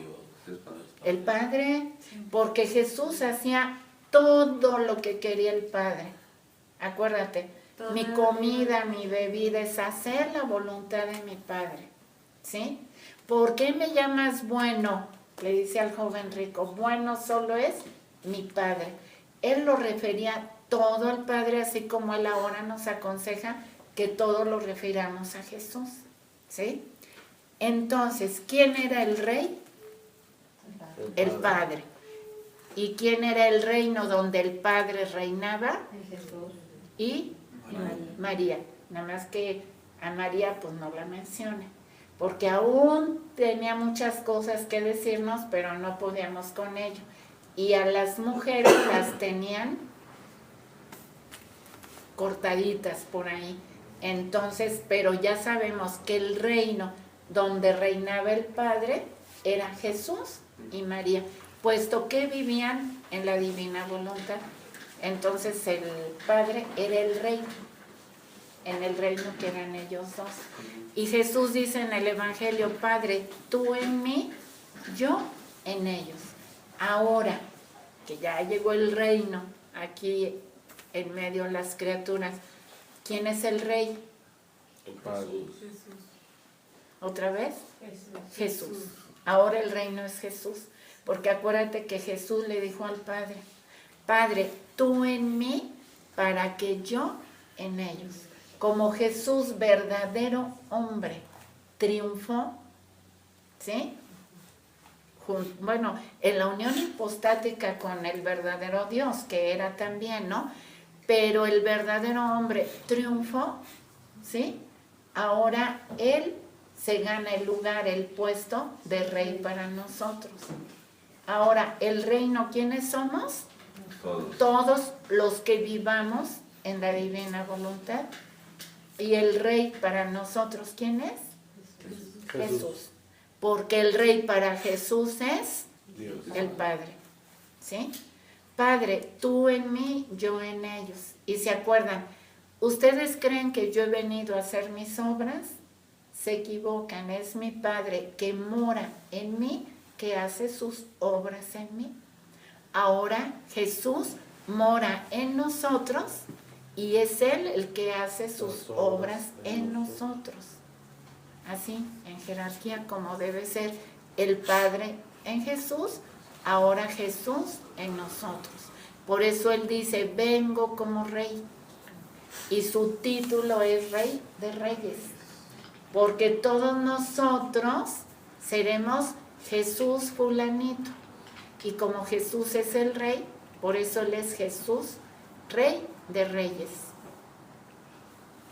el Padre, porque Jesús hacía todo lo que quería el Padre. Acuérdate, mi comida, mi bebida es hacer la voluntad de mi Padre. ¿Sí? ¿Por qué me llamas bueno? Le dice al joven rico, bueno solo es mi Padre. Él lo refería todo al Padre, así como él ahora nos aconseja que todo lo refiramos a Jesús. ¿Sí? Entonces, ¿quién era el rey? El Padre. ¿Y quién era el reino donde el Padre reinaba? Jesús. Y María. Nada más que a María pues no la menciona, porque aún tenía muchas cosas que decirnos, pero no podíamos con ello. Y a las mujeres las tenían cortaditas por ahí. Entonces, pero ya sabemos que el reino donde reinaba el Padre era Jesús y María, puesto que vivían en la divina voluntad. Entonces el Padre era el rey, en el reino que eran ellos dos. Y Jesús dice en el Evangelio, Padre, tú en mí, yo en ellos. Ahora que ya llegó el reino aquí en medio de las criaturas, ¿quién es el rey? El Padre. ¿Otra vez? Jesús. Ahora el reino es Jesús, porque acuérdate que Jesús le dijo al Padre, Padre, tú en mí, para que yo en ellos. Como Jesús, verdadero hombre, triunfó, ¿sí? Bueno, en la unión hipostática con el verdadero Dios, que era también, ¿no? Pero el verdadero hombre triunfó, ¿sí? Ahora Él se gana el lugar, el puesto de rey para nosotros. Ahora, el reino, ¿quiénes somos? Todos los que vivamos en la divina voluntad. Y el rey para nosotros, ¿quién es? Jesús. Porque el rey para Jesús es Dios. El Padre. ¿Sí? Padre, tú en mí, yo en ellos. Y se acuerdan, ¿ustedes creen que yo he venido a hacer mis obras? Se equivocan, es mi Padre que mora en mí, que hace sus obras en mí. Ahora Jesús mora en nosotros y es Él el que hace sus obras en nosotros. Así, en jerarquía, como debe ser el Padre en Jesús, ahora Jesús en nosotros. Por eso Él dice, vengo como rey. Y su título es Rey de Reyes. Porque todos nosotros seremos Jesús fulanito. Y como Jesús es el Rey, por eso Él es Jesús, Rey de Reyes.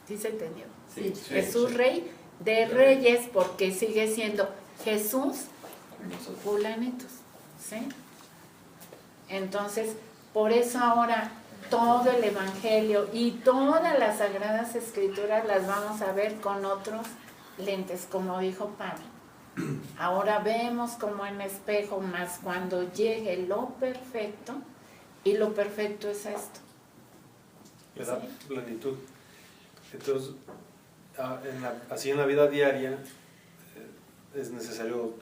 ¿Sí se entendió? Sí. Jesús, Rey de Reyes, porque sigue siendo Jesús fulanitos. ¿Sí? Entonces, por eso ahora todo el Evangelio y todas las Sagradas Escrituras las vamos a ver con otros lentes, como dijo Pablo. Ahora vemos como en espejo, más cuando llegue lo perfecto, y lo perfecto es esto. Le da plenitud. Entonces, así en la vida diaria es necesario,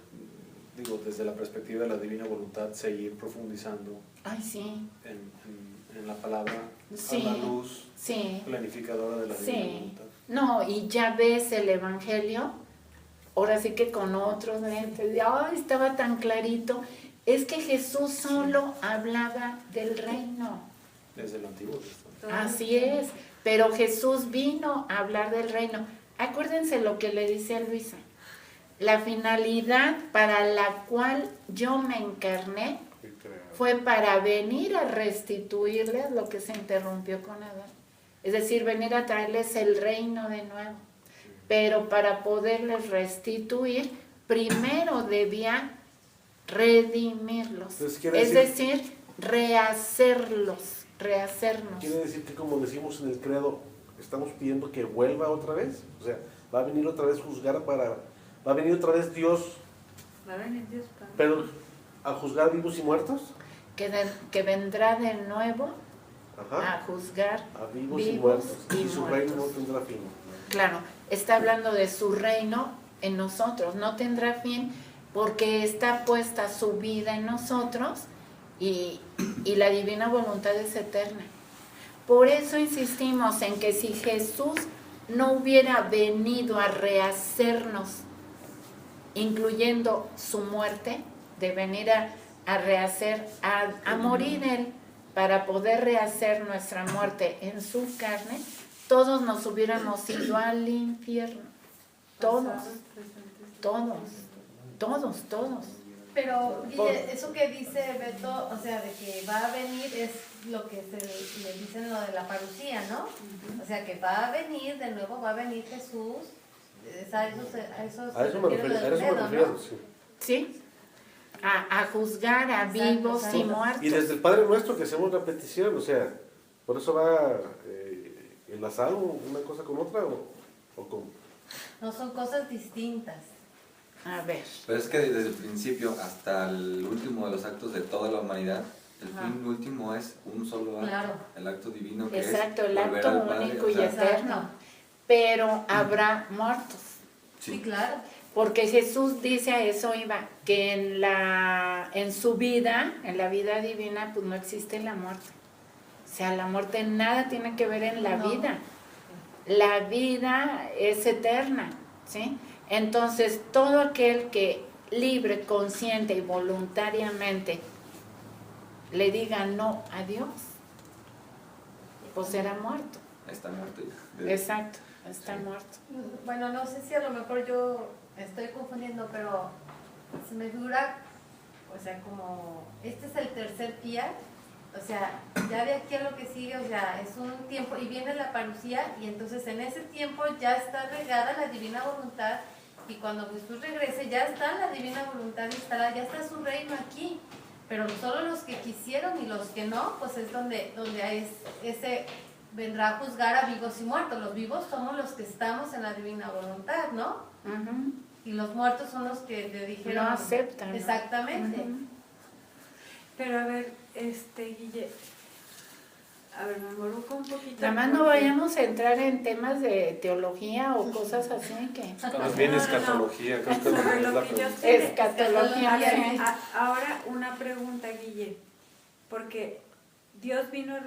digo, desde la perspectiva de la divina voluntad, seguir profundizando Ay, sí. en la palabra, Sí, a la luz sí, planificadora de la divina sí. voluntad. No, y ya ves el Evangelio, ahora sí que con otros lentes, ¡ay, estaba tan clarito! Es que Jesús solo hablaba del reino. Desde el Antiguo Testamento. Así es, pero Jesús vino a hablar del reino. Acuérdense lo que le dice a Luisa. La finalidad para la cual yo me encarné fue para venir a restituirles lo que se interrumpió con Adán. es decir, venir a traerles el reino de nuevo. Pero para poderles restituir, primero debía redimirlos, es decir, rehacernos. Quiere decir que, como decimos en el credo, estamos pidiendo que vuelva otra vez, o sea, va a venir otra vez juzgar va a venir otra vez Dios, Va a venir Dios para... pero a juzgar vivos y muertos. Que vendrá de nuevo Ajá. a juzgar A vivos y muertos, y su muertos. reino no tendrá fin. Claro, está hablando de su reino en nosotros, no tendrá fin porque está puesta su vida en nosotros y la divina voluntad es eterna. Por eso insistimos en que si Jesús no hubiera venido a rehacernos, incluyendo su muerte, de venir a rehacer, a morir Él, para poder rehacer nuestra muerte en su carne, todos nos hubiéramos ido al infierno. Todos. Pero, Guille, eso que dice Beto, o sea, de que va a venir, es lo que le dicen lo de la parucía, ¿no? O sea, que va a venir, de nuevo va a venir Jesús. A eso me refiero, sí. ¿Sí? A juzgar a vivos y muertos. Y desde el Padre Nuestro que hacemos la petición, o sea, por eso va enlazado una cosa con otra, o cómo. No, son cosas distintas. A ver. Pero es que desde el principio hasta el último de los actos de toda la humanidad, el fin último es un solo acto, Claro. el acto divino que Exacto, es el volver acto al Padre, único o y sea, eterno. Pero habrá muertos. Sí, claro. Porque Jesús dice a eso iba, que en su vida, en la vida divina, pues no existe la muerte. O sea, la muerte nada tiene que ver en la vida. La vida es eterna, ¿sí? Entonces, todo aquel que libre, consciente y voluntariamente le diga no a Dios, pues será muerto. está muerto ya. Exacto, está muerto. Bueno, no sé si a lo mejor yo estoy confundiendo, pero se me figura, o sea, como este es el tercer día, o sea, ya de aquí a lo que sigue, o sea, es un tiempo y viene la parucía y entonces en ese tiempo ya está regada la divina voluntad y cuando Jesús regrese ya está la divina voluntad instalada, ya está su reino aquí, pero solo los que quisieron y los que no, pues es donde es ese vendrá a juzgar a vivos y muertos. Los vivos somos los que estamos en la divina voluntad, ¿no? Uh-huh. Y los muertos son los que le dijeron. No aceptan. Exactamente. Uh-huh. Pero a ver, Guille, a ver, me involucro un poquito. Nada más no vayamos a entrar en temas de teología o cosas así que... Más bien escatología, creo que Sobre es lo la que yo pregunta. sé. Escatología. A ver, ahora una pregunta, Guille, porque Dios vino a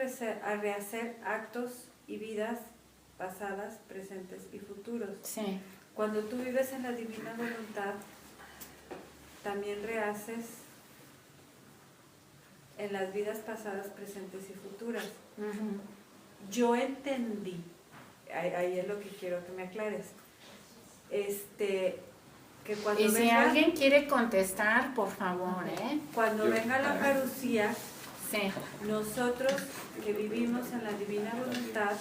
rehacer actos y vidas pasadas, presentes y futuros. Sí. Cuando tú vives en la divina voluntad, también rehaces en las vidas pasadas, presentes y futuras. Uh-huh. Yo entendí, ahí es lo que quiero que me aclares, que cuando Y si alguien quiere contestar, por favor, cuando venga la parucía, sí. Nosotros que vivimos en la divina voluntad,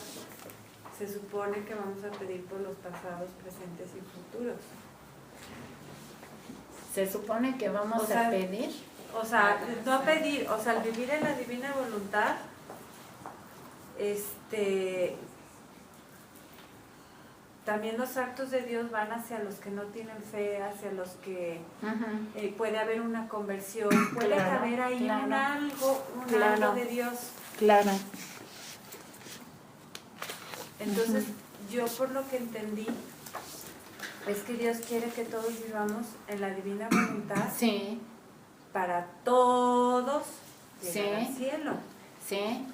se supone que vamos a pedir por los pasados, presentes y futuros. Se supone que vamos a pedir. O sea, no pedir, o sea, al vivir en la divina voluntad, también los actos de Dios van hacia los que no tienen fe, hacia los que puede haber una conversión, puede haber ahí algo de Dios. Claro. Entonces, yo por lo que entendí, es que Dios quiere que todos vivamos en la divina voluntad. Sí. Para todos llegar al cielo. Sí.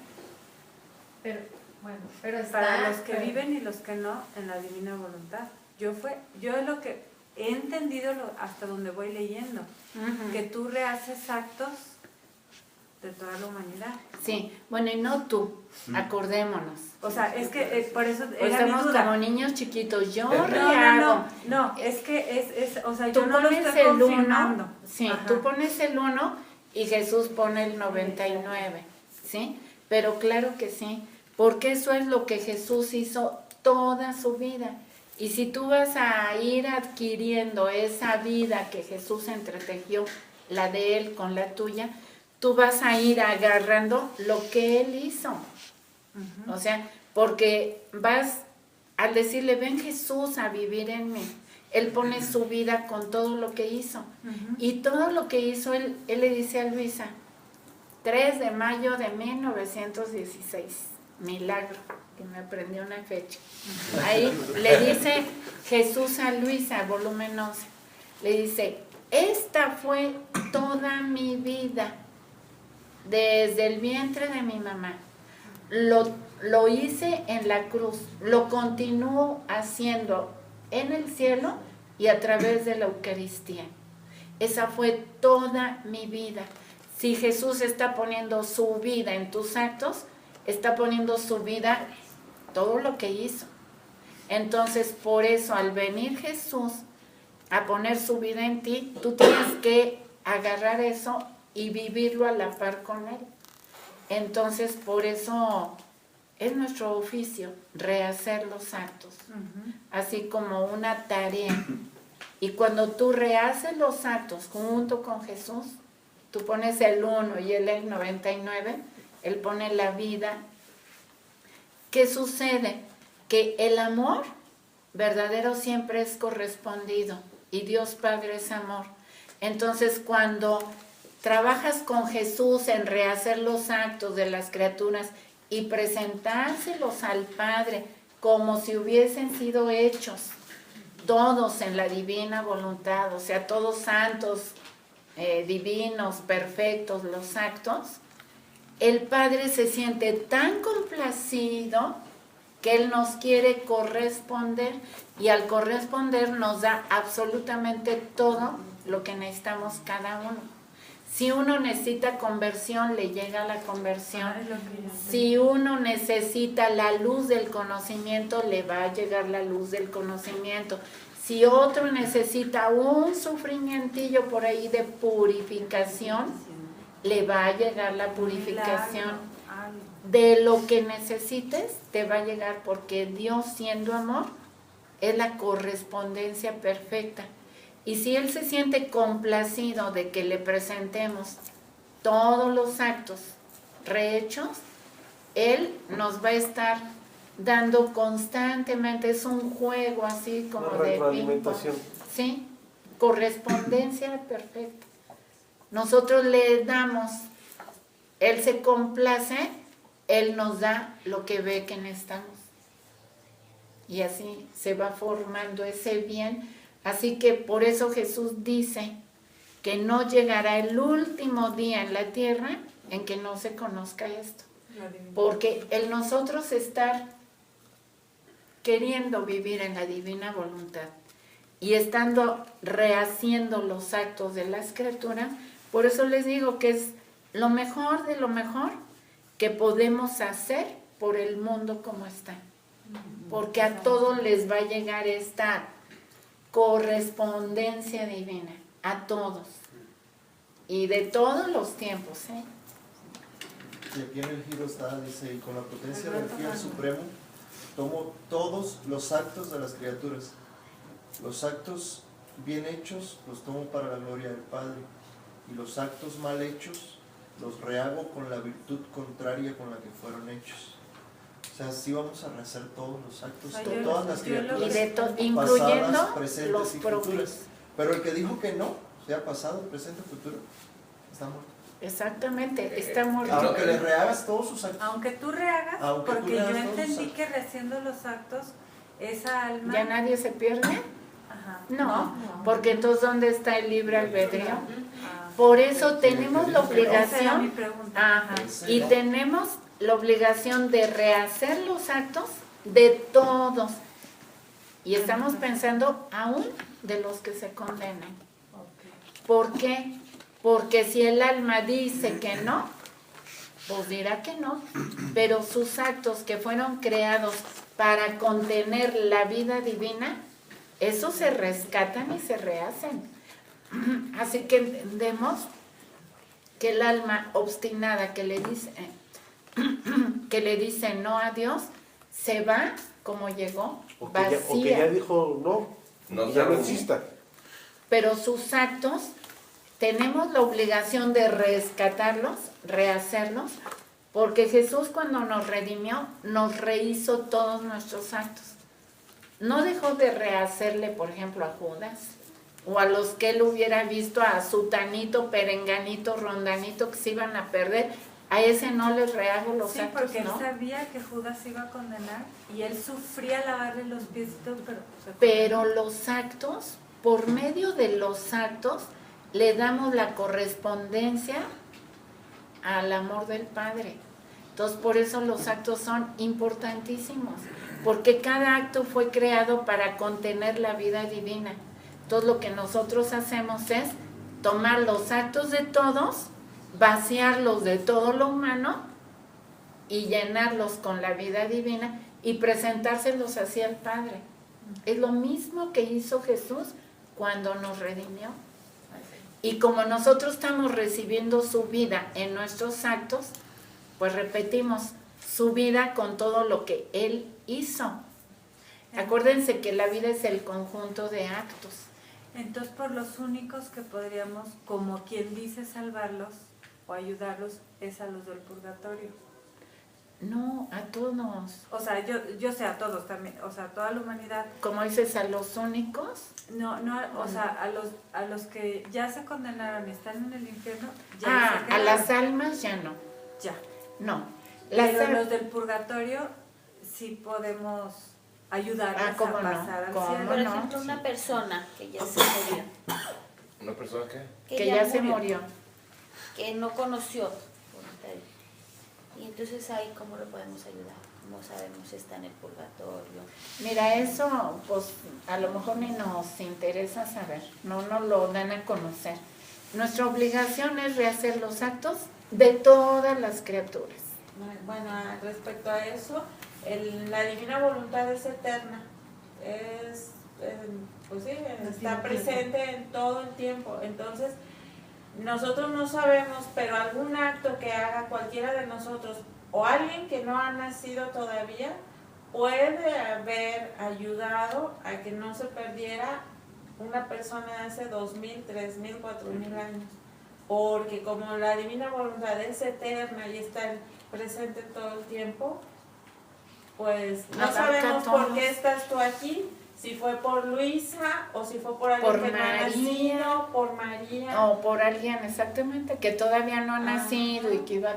Pero está, para los que viven y los que no en la divina voluntad. Yo es lo que he entendido hasta donde voy leyendo, que tú rehaces actos de toda la humanidad. Sí, bueno, y no tú, acordémonos. O sea, es que por eso pues era mi estamos duda. como niños chiquitos, yo No, es que o sea, tú yo no lo pones estoy el confirmando. 1, sí, tú pones el 1 y Jesús pone el 99, ¿sí? Pero claro que sí, porque eso es lo que Jesús hizo toda su vida. Y si tú vas a ir adquiriendo esa vida que Jesús entretejió, la de Él con la tuya, tú vas a ir agarrando lo que Él hizo. O sea, porque vas al decirle, ven Jesús a vivir en mí. Él pone su vida con todo lo que hizo. Y todo lo que hizo, él le dice a Luisa, 3 de mayo de 1916, milagro, que me aprendió una fecha. Ahí le dice Jesús a Luisa, volumen 11, le dice, esta fue toda mi vida, desde el vientre de mi mamá. Lo hice en la cruz, lo continúo haciendo en el cielo y a través de la Eucaristía. Esa fue toda mi vida. Si Jesús está poniendo su vida en tus actos, está poniendo su vida, todo lo que hizo. Entonces, por eso, al venir Jesús a poner su vida en ti, tú tienes que agarrar eso y vivirlo a la par con Él. Entonces, por eso es nuestro oficio rehacer los actos, así como una tarea. Y cuando tú rehaces los actos junto con Jesús, tú pones el 1 y él el 99, Él pone la vida. ¿Qué sucede? Que el amor verdadero siempre es correspondido y Dios Padre es amor. Entonces, cuando trabajas con Jesús en rehacer los actos de las criaturas y presentárselos al Padre como si hubiesen sido hechos todos en la divina voluntad, o sea, todos santos, divinos, perfectos los actos, el Padre se siente tan complacido que Él nos quiere corresponder y al corresponder nos da absolutamente todo lo que necesitamos cada uno. Si uno necesita conversión, le llega la conversión. Si uno necesita la luz del conocimiento, le va a llegar la luz del conocimiento. Si otro necesita un sufrimientillo por ahí de purificación, le va a llegar la purificación. De lo que necesites, te va a llegar, porque Dios, siendo amor, es la correspondencia perfecta. Y si Él se siente complacido de que le presentemos todos los actos rehechos, Él nos va a estar dando constantemente, es un juego así como de retroalimentación. Sí, correspondencia perfecta. Nosotros le damos, Él se complace, Él nos da lo que ve que necesitamos. Y así se va formando ese bien. Así que por eso Jesús dice que no llegará el último día en la tierra en que no se conozca esto. Porque el nosotros estar queriendo vivir en la divina voluntad y estando rehaciendo los actos de las criaturas, por eso les digo que es lo mejor de lo mejor que podemos hacer por el mundo como está. Porque a todos les va a llegar esta correspondencia divina, a todos y de todos los tiempos, ¿eh? Y aquí en el giro está, dice, y con la potencia del fiel supremo tomo todos los actos de las criaturas, los actos bien hechos los tomo para la gloria del Padre y los actos mal hechos los rehago con la virtud contraria con la que fueron hechos. O sea, sí vamos a rehacer todos los actos, todas las criaturas, incluyendo pasadas, presentes los y propios. futuras. Pero el que dijo que no, sea pasado, presente, futuro, está muerto. Exactamente, está muerto. Aunque le rehagas todos sus actos. Aunque tú rehagas, Aunque porque tú rehagas yo todos entendí sus que rehaciendo los actos, esa alma... ¿Ya nadie se pierde? Ajá. No, porque entonces ¿dónde está el libre albedrío? Ah. Por eso tenemos la Esa era mi obligación, pregunta. ajá, y tenemos la obligación de rehacer los actos de todos. Y estamos pensando aún de los que se condenan. ¿Por qué? Porque si el alma dice que no, pues dirá que no. Pero sus actos que fueron creados para contener la vida divina, esos se rescatan y se rehacen. Así que entendemos que el alma obstinada que le dice que le dice no a Dios, se va como llegó, O que vacía. ya dijo no, No ya se no arrugó. exista. Pero sus actos, tenemos la obligación de rescatarlos, rehacerlos, porque Jesús cuando nos redimió, nos rehizo todos nuestros actos. No dejó de rehacerle, por ejemplo, a Judas, o a los que él hubiera visto, a Sutanito, Perenganito, Rondanito, que se iban a perder. A ese no les rehago los Sí, actos, porque él ¿no? sabía que Judas iba a condenar y él sufría lavarle los pies y todo, Pero los actos, por medio de los actos, le damos la correspondencia al amor del Padre. Entonces, por eso los actos son importantísimos, porque cada acto fue creado para contener la vida divina. Entonces, lo que nosotros hacemos es tomar los actos de todos, vaciarlos de todo lo humano y llenarlos con la vida divina y presentárselos así al Padre. Es lo mismo que hizo Jesús cuando nos redimió. Y como nosotros estamos recibiendo su vida en nuestros actos, pues repetimos su vida con todo lo que Él hizo. Acuérdense que la vida es el conjunto de actos. Entonces, por los únicos que podríamos, como quien dice, salvarlos o ayudarlos, es a los del purgatorio. No, a todos. O sea, yo sé a todos también, o sea, a toda la humanidad. Como dices, a los únicos. No, o sea, a los que ya se condenaron y están en el infierno, ya Ah, se a quedaron. las almas ya no. Ya. No. Pero los del purgatorio sí podemos ayudarles a ¿cómo no? pasar al ¿Cómo cielo. Por no? ejemplo, una persona que ya se murió. ¿Una persona qué? Que ya se murió. Que no conoció voluntario. Y entonces ahí, ¿cómo lo podemos ayudar? No sabemos si está en el purgatorio. Mira, eso pues a lo mejor ni nos interesa saber, no nos lo dan a conocer. Nuestra obligación es rehacer los actos de todas las criaturas. Bueno, respecto a eso, la divina voluntad es eterna, pues sí, está presente en todo el tiempo. Entonces, nosotros no sabemos, pero algún acto que haga cualquiera de nosotros o alguien que no ha nacido todavía puede haber ayudado a que no se perdiera una persona de hace 2000, 3000, 4000 años. Porque como la divina voluntad es eterna y está presente todo el tiempo, pues no sabemos por qué estás tú aquí, si fue por Luisa o si fue por alguien que no ha nacido, por María. O por alguien exactamente que todavía no ha nacido y que iba a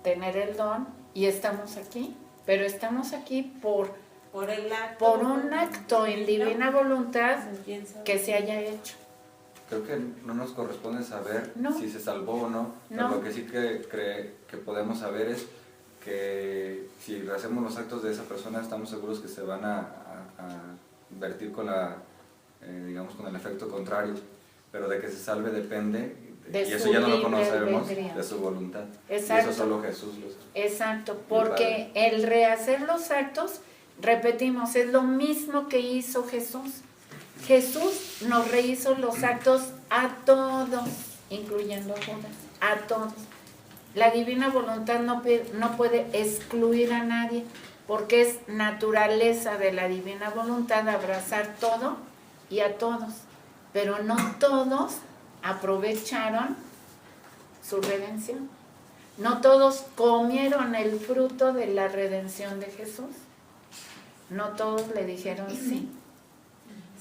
tener el don y estamos aquí, pero estamos aquí por un acto en divina voluntad que se haya hecho. Creo que no nos corresponde saber si se salvó o no, pero No. lo que sí que podemos saber es que si hacemos los actos de esa persona estamos seguros que se van a vertir con digamos con el efecto contrario, pero de que se salve depende, De y eso su ya no lo libre conocemos, albedrío. de su voluntad. Exacto. Y eso solo Jesús lo sabe. Exacto, porque el rehacer los actos, repetimos, es lo mismo que hizo Jesús. Jesús nos rehizo los actos a todos, incluyendo a Judas, a todos. La divina voluntad no puede excluir a nadie, porque es naturaleza de la divina voluntad abrazar todo y a todos. Pero no todos aprovecharon su redención. No todos comieron el fruto de la redención de Jesús. No todos le dijeron sí.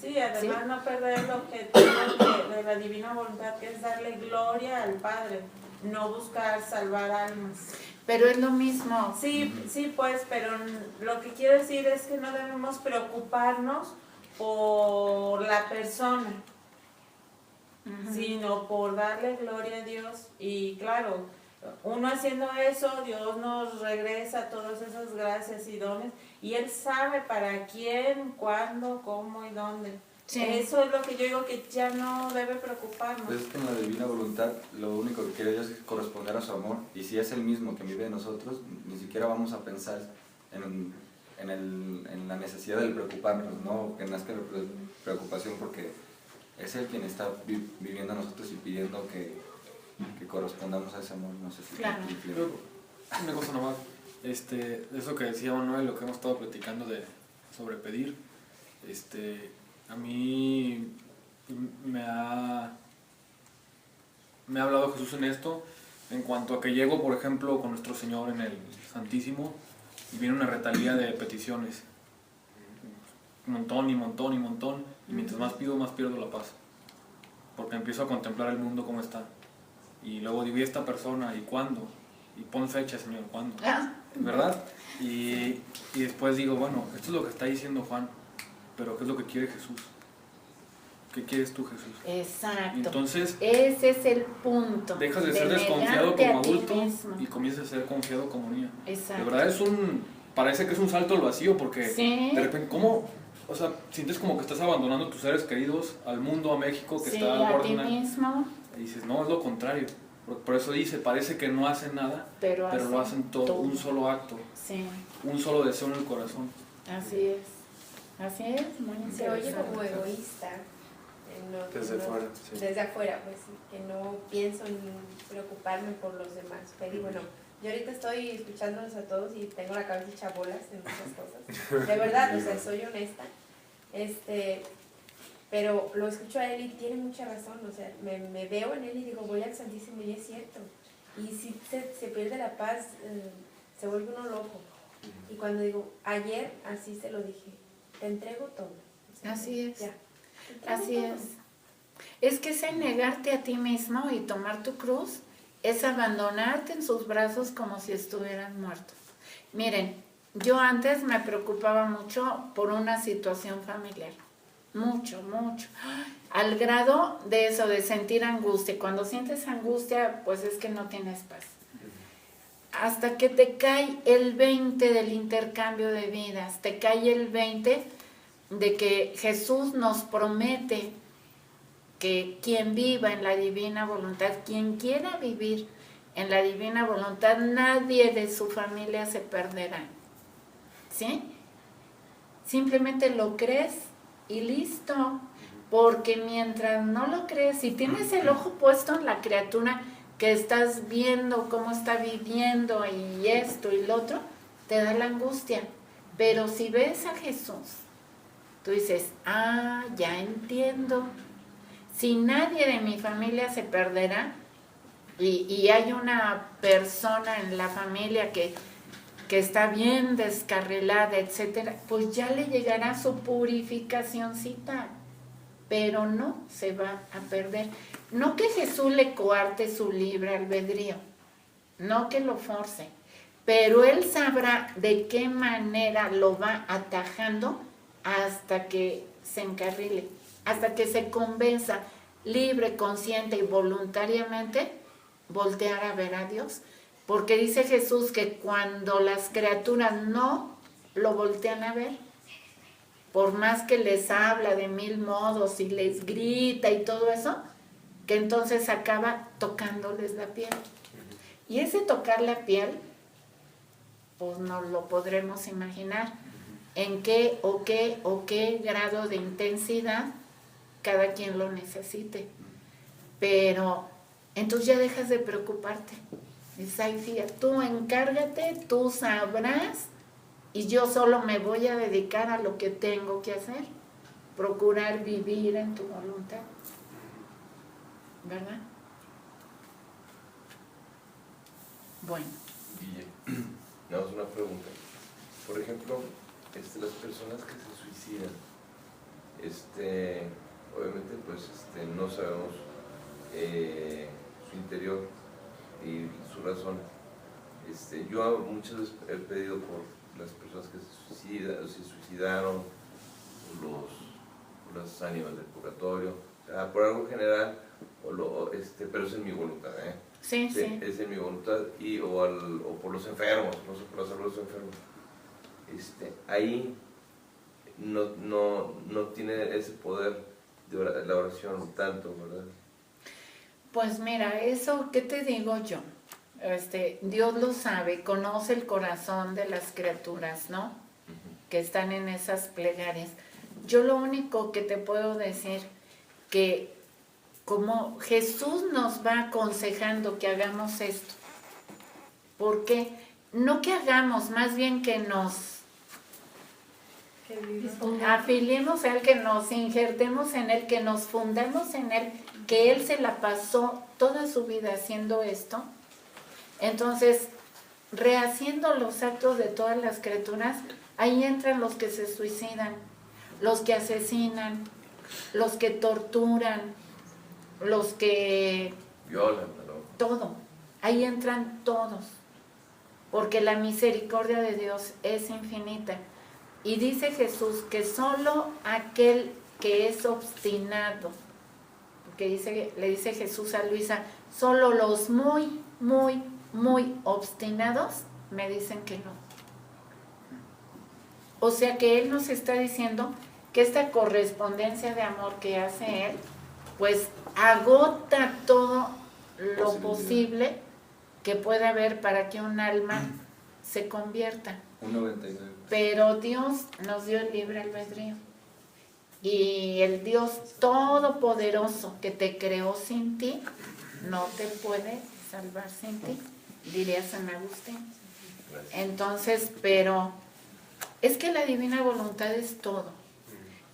Sí, además no perder el objetivo de la divina voluntad, que es darle gloria al Padre, no buscar salvar almas. Pero es lo mismo. Sí, pues, pero lo que quiero decir es que no debemos preocuparnos por la persona, sino por darle gloria a Dios. Y claro, uno haciendo eso, Dios nos regresa todas esas gracias y dones, y Él sabe para quién, cuándo, cómo y dónde. Sí. Eso es lo que yo digo que ya no debe preocuparnos. Pues es que en la divina voluntad lo único que quiere Dios es corresponder a su amor, y si es el mismo que vive en nosotros, ni siquiera vamos a pensar en la necesidad de preocuparnos, ¿no? Que nazca la preocupación, porque es Él quien está viviendo en nosotros y pidiendo que correspondamos a ese amor. No sé si Claro. Una cosa nomás, Eso que decía Manuel, lo que hemos estado platicando sobre pedir, a mí me ha hablado Jesús en esto, en cuanto a que llego, por ejemplo, con nuestro Señor en el Santísimo y viene una retalía de peticiones, un montón y montón y montón, y mientras más pido, más pierdo la paz, porque empiezo a contemplar el mundo como está, y luego digo, ¿y esta persona? ¿Y cuándo? Y pon fecha, Señor, ¿cuándo? ¿Verdad? Y después digo, bueno, esto es lo que está diciendo Juan, pero ¿qué es lo que quiere Jesús? ¿Qué quieres tú, Jesús? Exacto. Entonces, ese es el punto. Dejas de ser desconfiado negarte como a ti adulto mismo. y comienzas a ser confiado como niño. Exacto. De verdad parece que es un salto al vacío, porque Sí. de repente, ¿cómo? O sea, sientes como que estás abandonando a tus seres queridos, al mundo, a México, que Sí, está al a borde ti de una... mismo. Y dices, no, es lo contrario. Por eso dice, parece que no hacen nada, Pero lo hacen todo, un solo acto, Sí, un solo deseo en el corazón. así es. Así es, muy Se oye interesante. como egoísta. Desde fuera, sí. Desde afuera, pues sí, que no pienso en preocuparme por los demás. Pero y bueno, yo ahorita estoy escuchándolos a todos y tengo la cabeza hecha bolas en muchas cosas. De verdad, o sea, soy honesta. Pero lo escucho a él y tiene mucha razón, o sea, me veo en él y digo, voy al Santísimo y es cierto. Y si se pierde la paz, se vuelve uno loco. Y cuando digo, ayer así se lo dije, te entrego todo. O sea, Así es. Ya, Así es. Es que ese negarte a ti mismo y tomar tu cruz es abandonarte en sus brazos como si estuvieras muerto. Miren, yo antes me preocupaba mucho por una situación familiar. Mucho, mucho. Al grado de eso, de sentir angustia. Cuando sientes angustia, pues es que no tienes paz. Hasta que te cae el 20 del intercambio de vidas, te cae el 20 de que Jesús nos promete que quien viva en la divina voluntad, quien quiera vivir en la divina voluntad, nadie de su familia se perderá. ¿Sí? Simplemente lo crees y listo. Porque mientras no lo crees, si tienes el ojo puesto en la criatura que estás viendo cómo está viviendo y esto y lo otro, te da la angustia. Pero si ves a Jesús, tú dices, ya entiendo. Si nadie de mi familia se perderá y hay una persona en la familia que está bien descarrilada, etcétera, pues ya le llegará su purificacióncita, pero no se va a perder. No que Jesús le coarte su libre albedrío, no que lo force, pero él sabrá de qué manera lo va atajando hasta que se encarrile, hasta que se convenza libre, consciente y voluntariamente voltear a ver a Dios. Porque dice Jesús que cuando las criaturas no lo voltean a ver, por más que les habla de 1000 modos y les grita y todo eso, que entonces acaba tocándoles la piel. Y ese tocar la piel, pues no lo podremos imaginar en qué grado de intensidad cada quien lo necesite. Pero entonces ya dejas de preocuparte. Dices, ay, fíjate, tú encárgate, tú sabrás, y yo solo me voy a dedicar a lo que tengo que hacer, procurar vivir en tu voluntad, ¿verdad? Bueno. Guille, nada más una pregunta. Por ejemplo, las personas que se suicidan, obviamente pues no sabemos su interior y su razón. Yo muchas veces he pedido por las personas que se suicidaron, por las ánimas del purgatorio, por algo general, pero es en mi voluntad, Sí, sí. Es en mi voluntad, o por los enfermos, no sé, por la salud de los enfermos. Ahí no tiene ese poder de la oración tanto, ¿verdad? Pues mira, eso, ¿qué te digo yo? Dios lo sabe, conoce el corazón de las criaturas, ¿no? Que están en esas plegarias. Yo lo único que te puedo decir, que como Jesús nos va aconsejando que hagamos esto, ¿por qué? no que hagamos, más bien que nos afiliemos a Él, que nos injertemos en Él, que nos fundemos en Él, que Él se la pasó toda su vida haciendo esto. Entonces, rehaciendo los actos de todas las criaturas, ahí entran los que se suicidan, los que asesinan, los que torturan, los que violan, ¿no? Todo, ahí entran todos, porque la misericordia de Dios es infinita. Y dice Jesús que solo aquel que es obstinado, porque le dice Jesús a Luisa, solo los muy, muy, muy obstinados me dicen que no. O sea que Él nos está diciendo que esta correspondencia de amor que hace Él, pues agota todo lo posible que pueda haber para que un alma se convierta. Un 99. Pero Dios nos dio el libre albedrío. Y el Dios todopoderoso que te creó sin ti, no te puede salvar sin ti, diría San Agustín. Entonces, pero es que la divina voluntad es todo.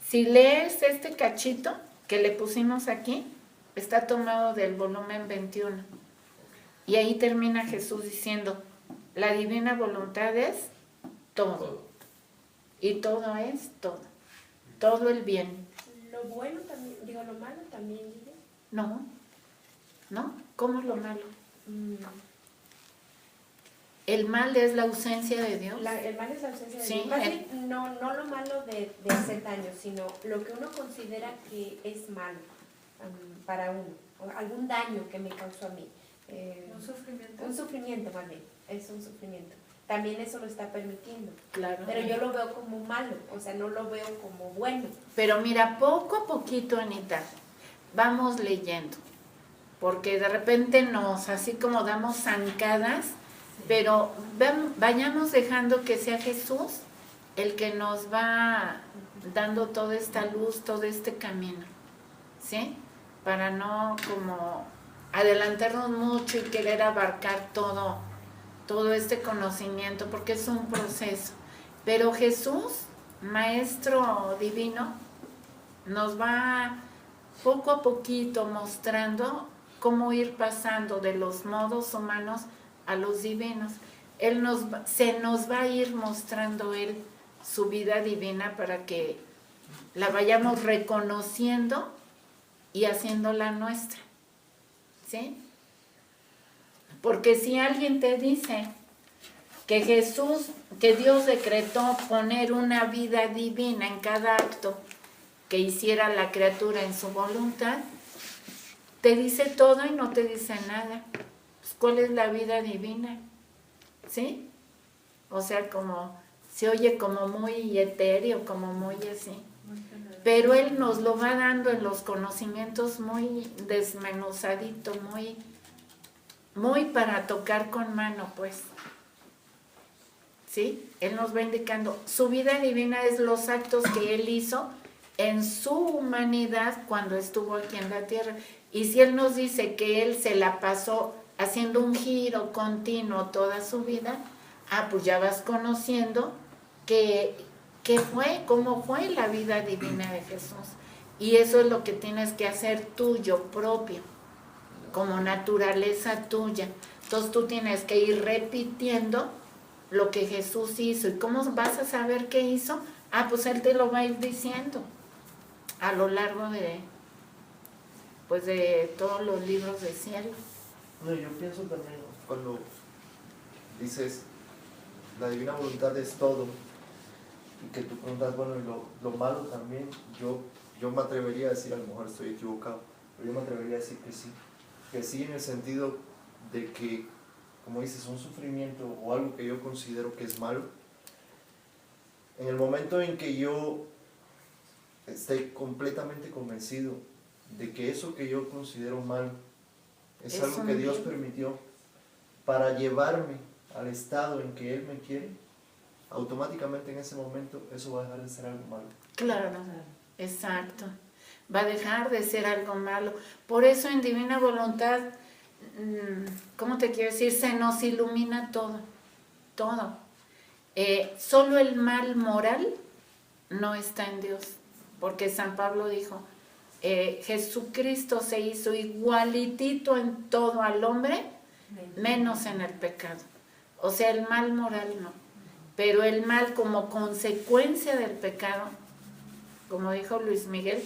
Si lees este cachito que le pusimos aquí, está tomado del volumen 21. Y ahí termina Jesús diciendo, la divina voluntad es todo. Y todo es todo. Todo el bien. Lo bueno también, digo, lo malo también, digo. No. ¿Cómo es lo malo? El mal es la ausencia de Dios. El mal es la ausencia de Sí, Dios. Más bien, no lo malo de hacer daño, sino lo que uno considera que es malo para uno. O algún daño que me causó a mí. Un sufrimiento. Un sufrimiento, más bien. Es un sufrimiento. También eso lo está permitiendo. Claro. Pero yo lo veo como malo, o sea, no lo veo como bueno. Pero mira, poco a poquito, Anita, vamos leyendo. Porque de repente nos, así como damos zancadas, pero vayamos dejando que sea Jesús el que nos va dando toda esta luz, todo este camino, ¿sí? Para no como adelantarnos mucho y querer abarcar todo este conocimiento, porque es un proceso. Pero Jesús, Maestro Divino, nos va poco a poquito mostrando cómo ir pasando de los modos humanos a los divinos. Se nos va a ir mostrando Él su vida divina para que la vayamos reconociendo y haciéndola nuestra, ¿sí? Porque si alguien te dice que Dios decretó poner una vida divina en cada acto que hiciera la criatura en su voluntad, te dice todo y no te dice nada. Pues, ¿cuál es la vida divina? ¿Sí? O sea, como se oye como muy etéreo, como muy así. Pero Él nos lo va dando en los conocimientos muy desmenuzadito, muy para tocar con mano, pues. ¿Sí? Él nos va indicando. Su vida divina es los actos que Él hizo en su humanidad cuando estuvo aquí en la tierra. Y si Él nos dice que Él se la pasó haciendo un giro continuo toda su vida, pues ya vas conociendo cómo fue la vida divina de Jesús. Y eso es lo que tienes que hacer tuyo, propio, como naturaleza tuya. Entonces tú tienes que ir repitiendo lo que Jesús hizo. ¿Y cómo vas a saber qué hizo? Pues Él te lo va a ir diciendo a lo largo de todos los libros del cielo. No, yo pienso también cuando dices la divina voluntad es todo y que tú preguntas, bueno, y lo malo también, yo me atrevería a decir, a lo mejor estoy equivocado, pero yo me atrevería a decir que sí en el sentido de que, como dices, un sufrimiento o algo que yo considero que es malo, en el momento en que yo esté completamente convencido de que eso que yo considero malo es algo que Dios permitió para llevarme al estado en que Él me quiere, automáticamente en ese momento eso va a dejar de ser algo malo. Claro, exacto. Va a dejar de ser algo malo. Por eso en divina voluntad, ¿cómo te quiero decir? Se nos ilumina todo. todo. Solo el mal moral no está en Dios, porque San Pablo dijo, Jesucristo se hizo igualitito en todo al hombre, menos en el pecado. O sea, el mal moral no, pero el mal como consecuencia del pecado, como dijo Luis Miguel,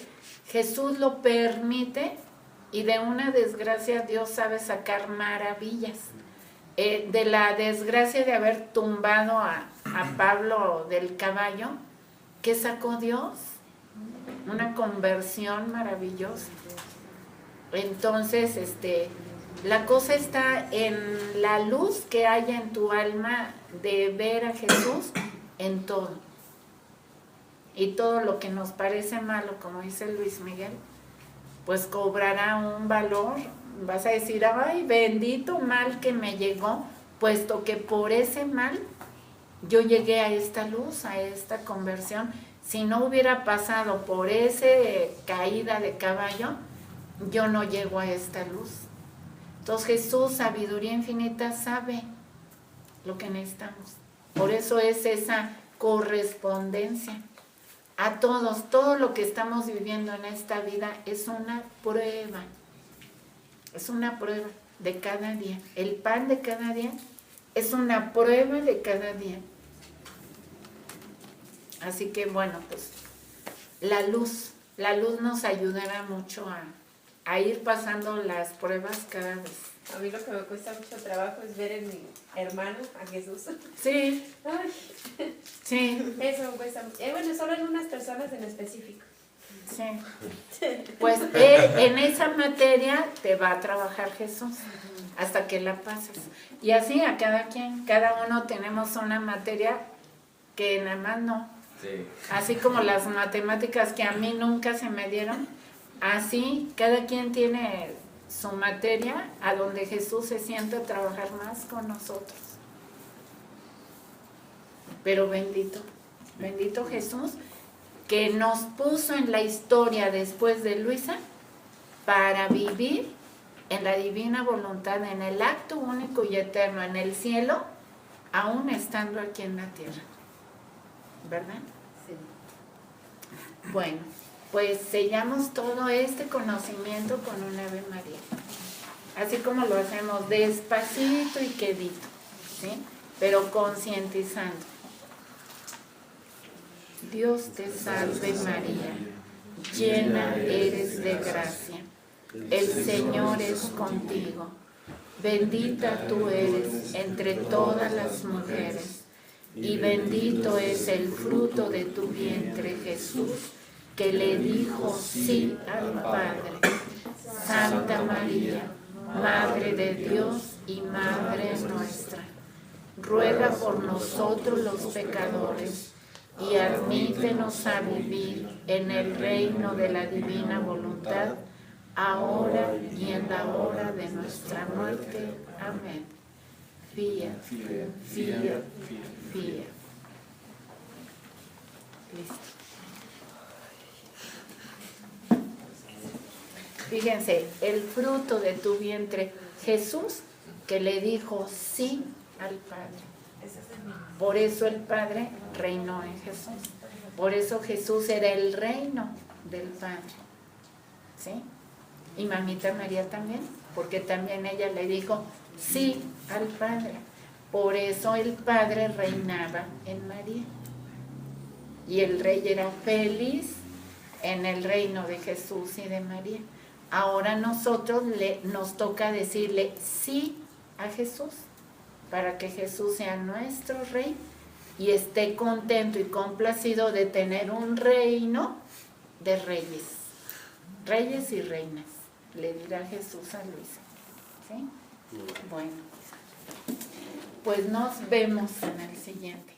Jesús lo permite y de una desgracia Dios sabe sacar maravillas. De la desgracia de haber tumbado a Pablo del caballo, ¿qué sacó Dios? Una conversión maravillosa. Entonces, la cosa está en la luz que haya en tu alma de ver a Jesús en todo. Y todo lo que nos parece malo, como dice Luis Miguel, pues cobrará un valor. Vas a decir, ay, bendito mal que me llegó, puesto que por ese mal yo llegué a esta luz, a esta conversión. Si no hubiera pasado por esa caída de caballo, yo no llego a esta luz. Entonces Jesús, sabiduría infinita, sabe lo que necesitamos. Por eso es esa correspondencia. A todos, todo lo que estamos viviendo en esta vida es una prueba. Es una prueba de cada día. El pan de cada día es una prueba de cada día. Así que bueno, pues la luz nos ayudará mucho a ir pasando las pruebas cada vez. A mí lo que me cuesta mucho trabajo es ver en mi hermano a Jesús. Sí. Ay. Sí. Eso me cuesta mucho. Bueno, solo en unas personas en específico. Sí. Pues en esa materia te va a trabajar Jesús hasta que la pases. Y así a cada quien, cada uno tenemos una materia que nada más no. Sí. Así como las matemáticas que a mí nunca se me dieron, así cada quien tiene su materia a donde Jesús se siente a trabajar más con nosotros. Pero bendito, bendito Jesús, que nos puso en la historia después de Luisa para vivir en la divina voluntad, en el acto único y eterno, en el cielo, aún estando aquí en la tierra. ¿Verdad? Sí. Bueno, pues sellamos todo este conocimiento con un Ave María. Así como lo hacemos despacito y quedito, ¿sí? Pero concientizando. Dios te salve María, llena eres de gracia, el Señor es contigo, bendita tú eres entre todas las mujeres, y bendito es el fruto de tu vientre Jesús, que le dijo sí al Padre. Santa María, Madre de Dios y Madre nuestra, ruega por nosotros los pecadores, y admítenos a vivir en el reino de la divina voluntad, ahora y en la hora de nuestra muerte. Amén. Fiat, fiat, fiat. Listo. Fíjense, el fruto de tu vientre, Jesús, que le dijo sí al Padre. Por eso el Padre reinó en Jesús. Por eso Jesús era el reino del Padre. ¿Sí? Y mamita María también, porque también ella le dijo sí al Padre. Por eso el Padre reinaba en María. Y el Rey era feliz en el reino de Jesús y de María. Ahora nosotros nos toca decirle sí a Jesús, para que Jesús sea nuestro Rey y esté contento y complacido de tener un reino de reyes, reyes y reinas, le dirá Jesús a Luisa. ¿Sí? Bueno, pues nos vemos en el siguiente.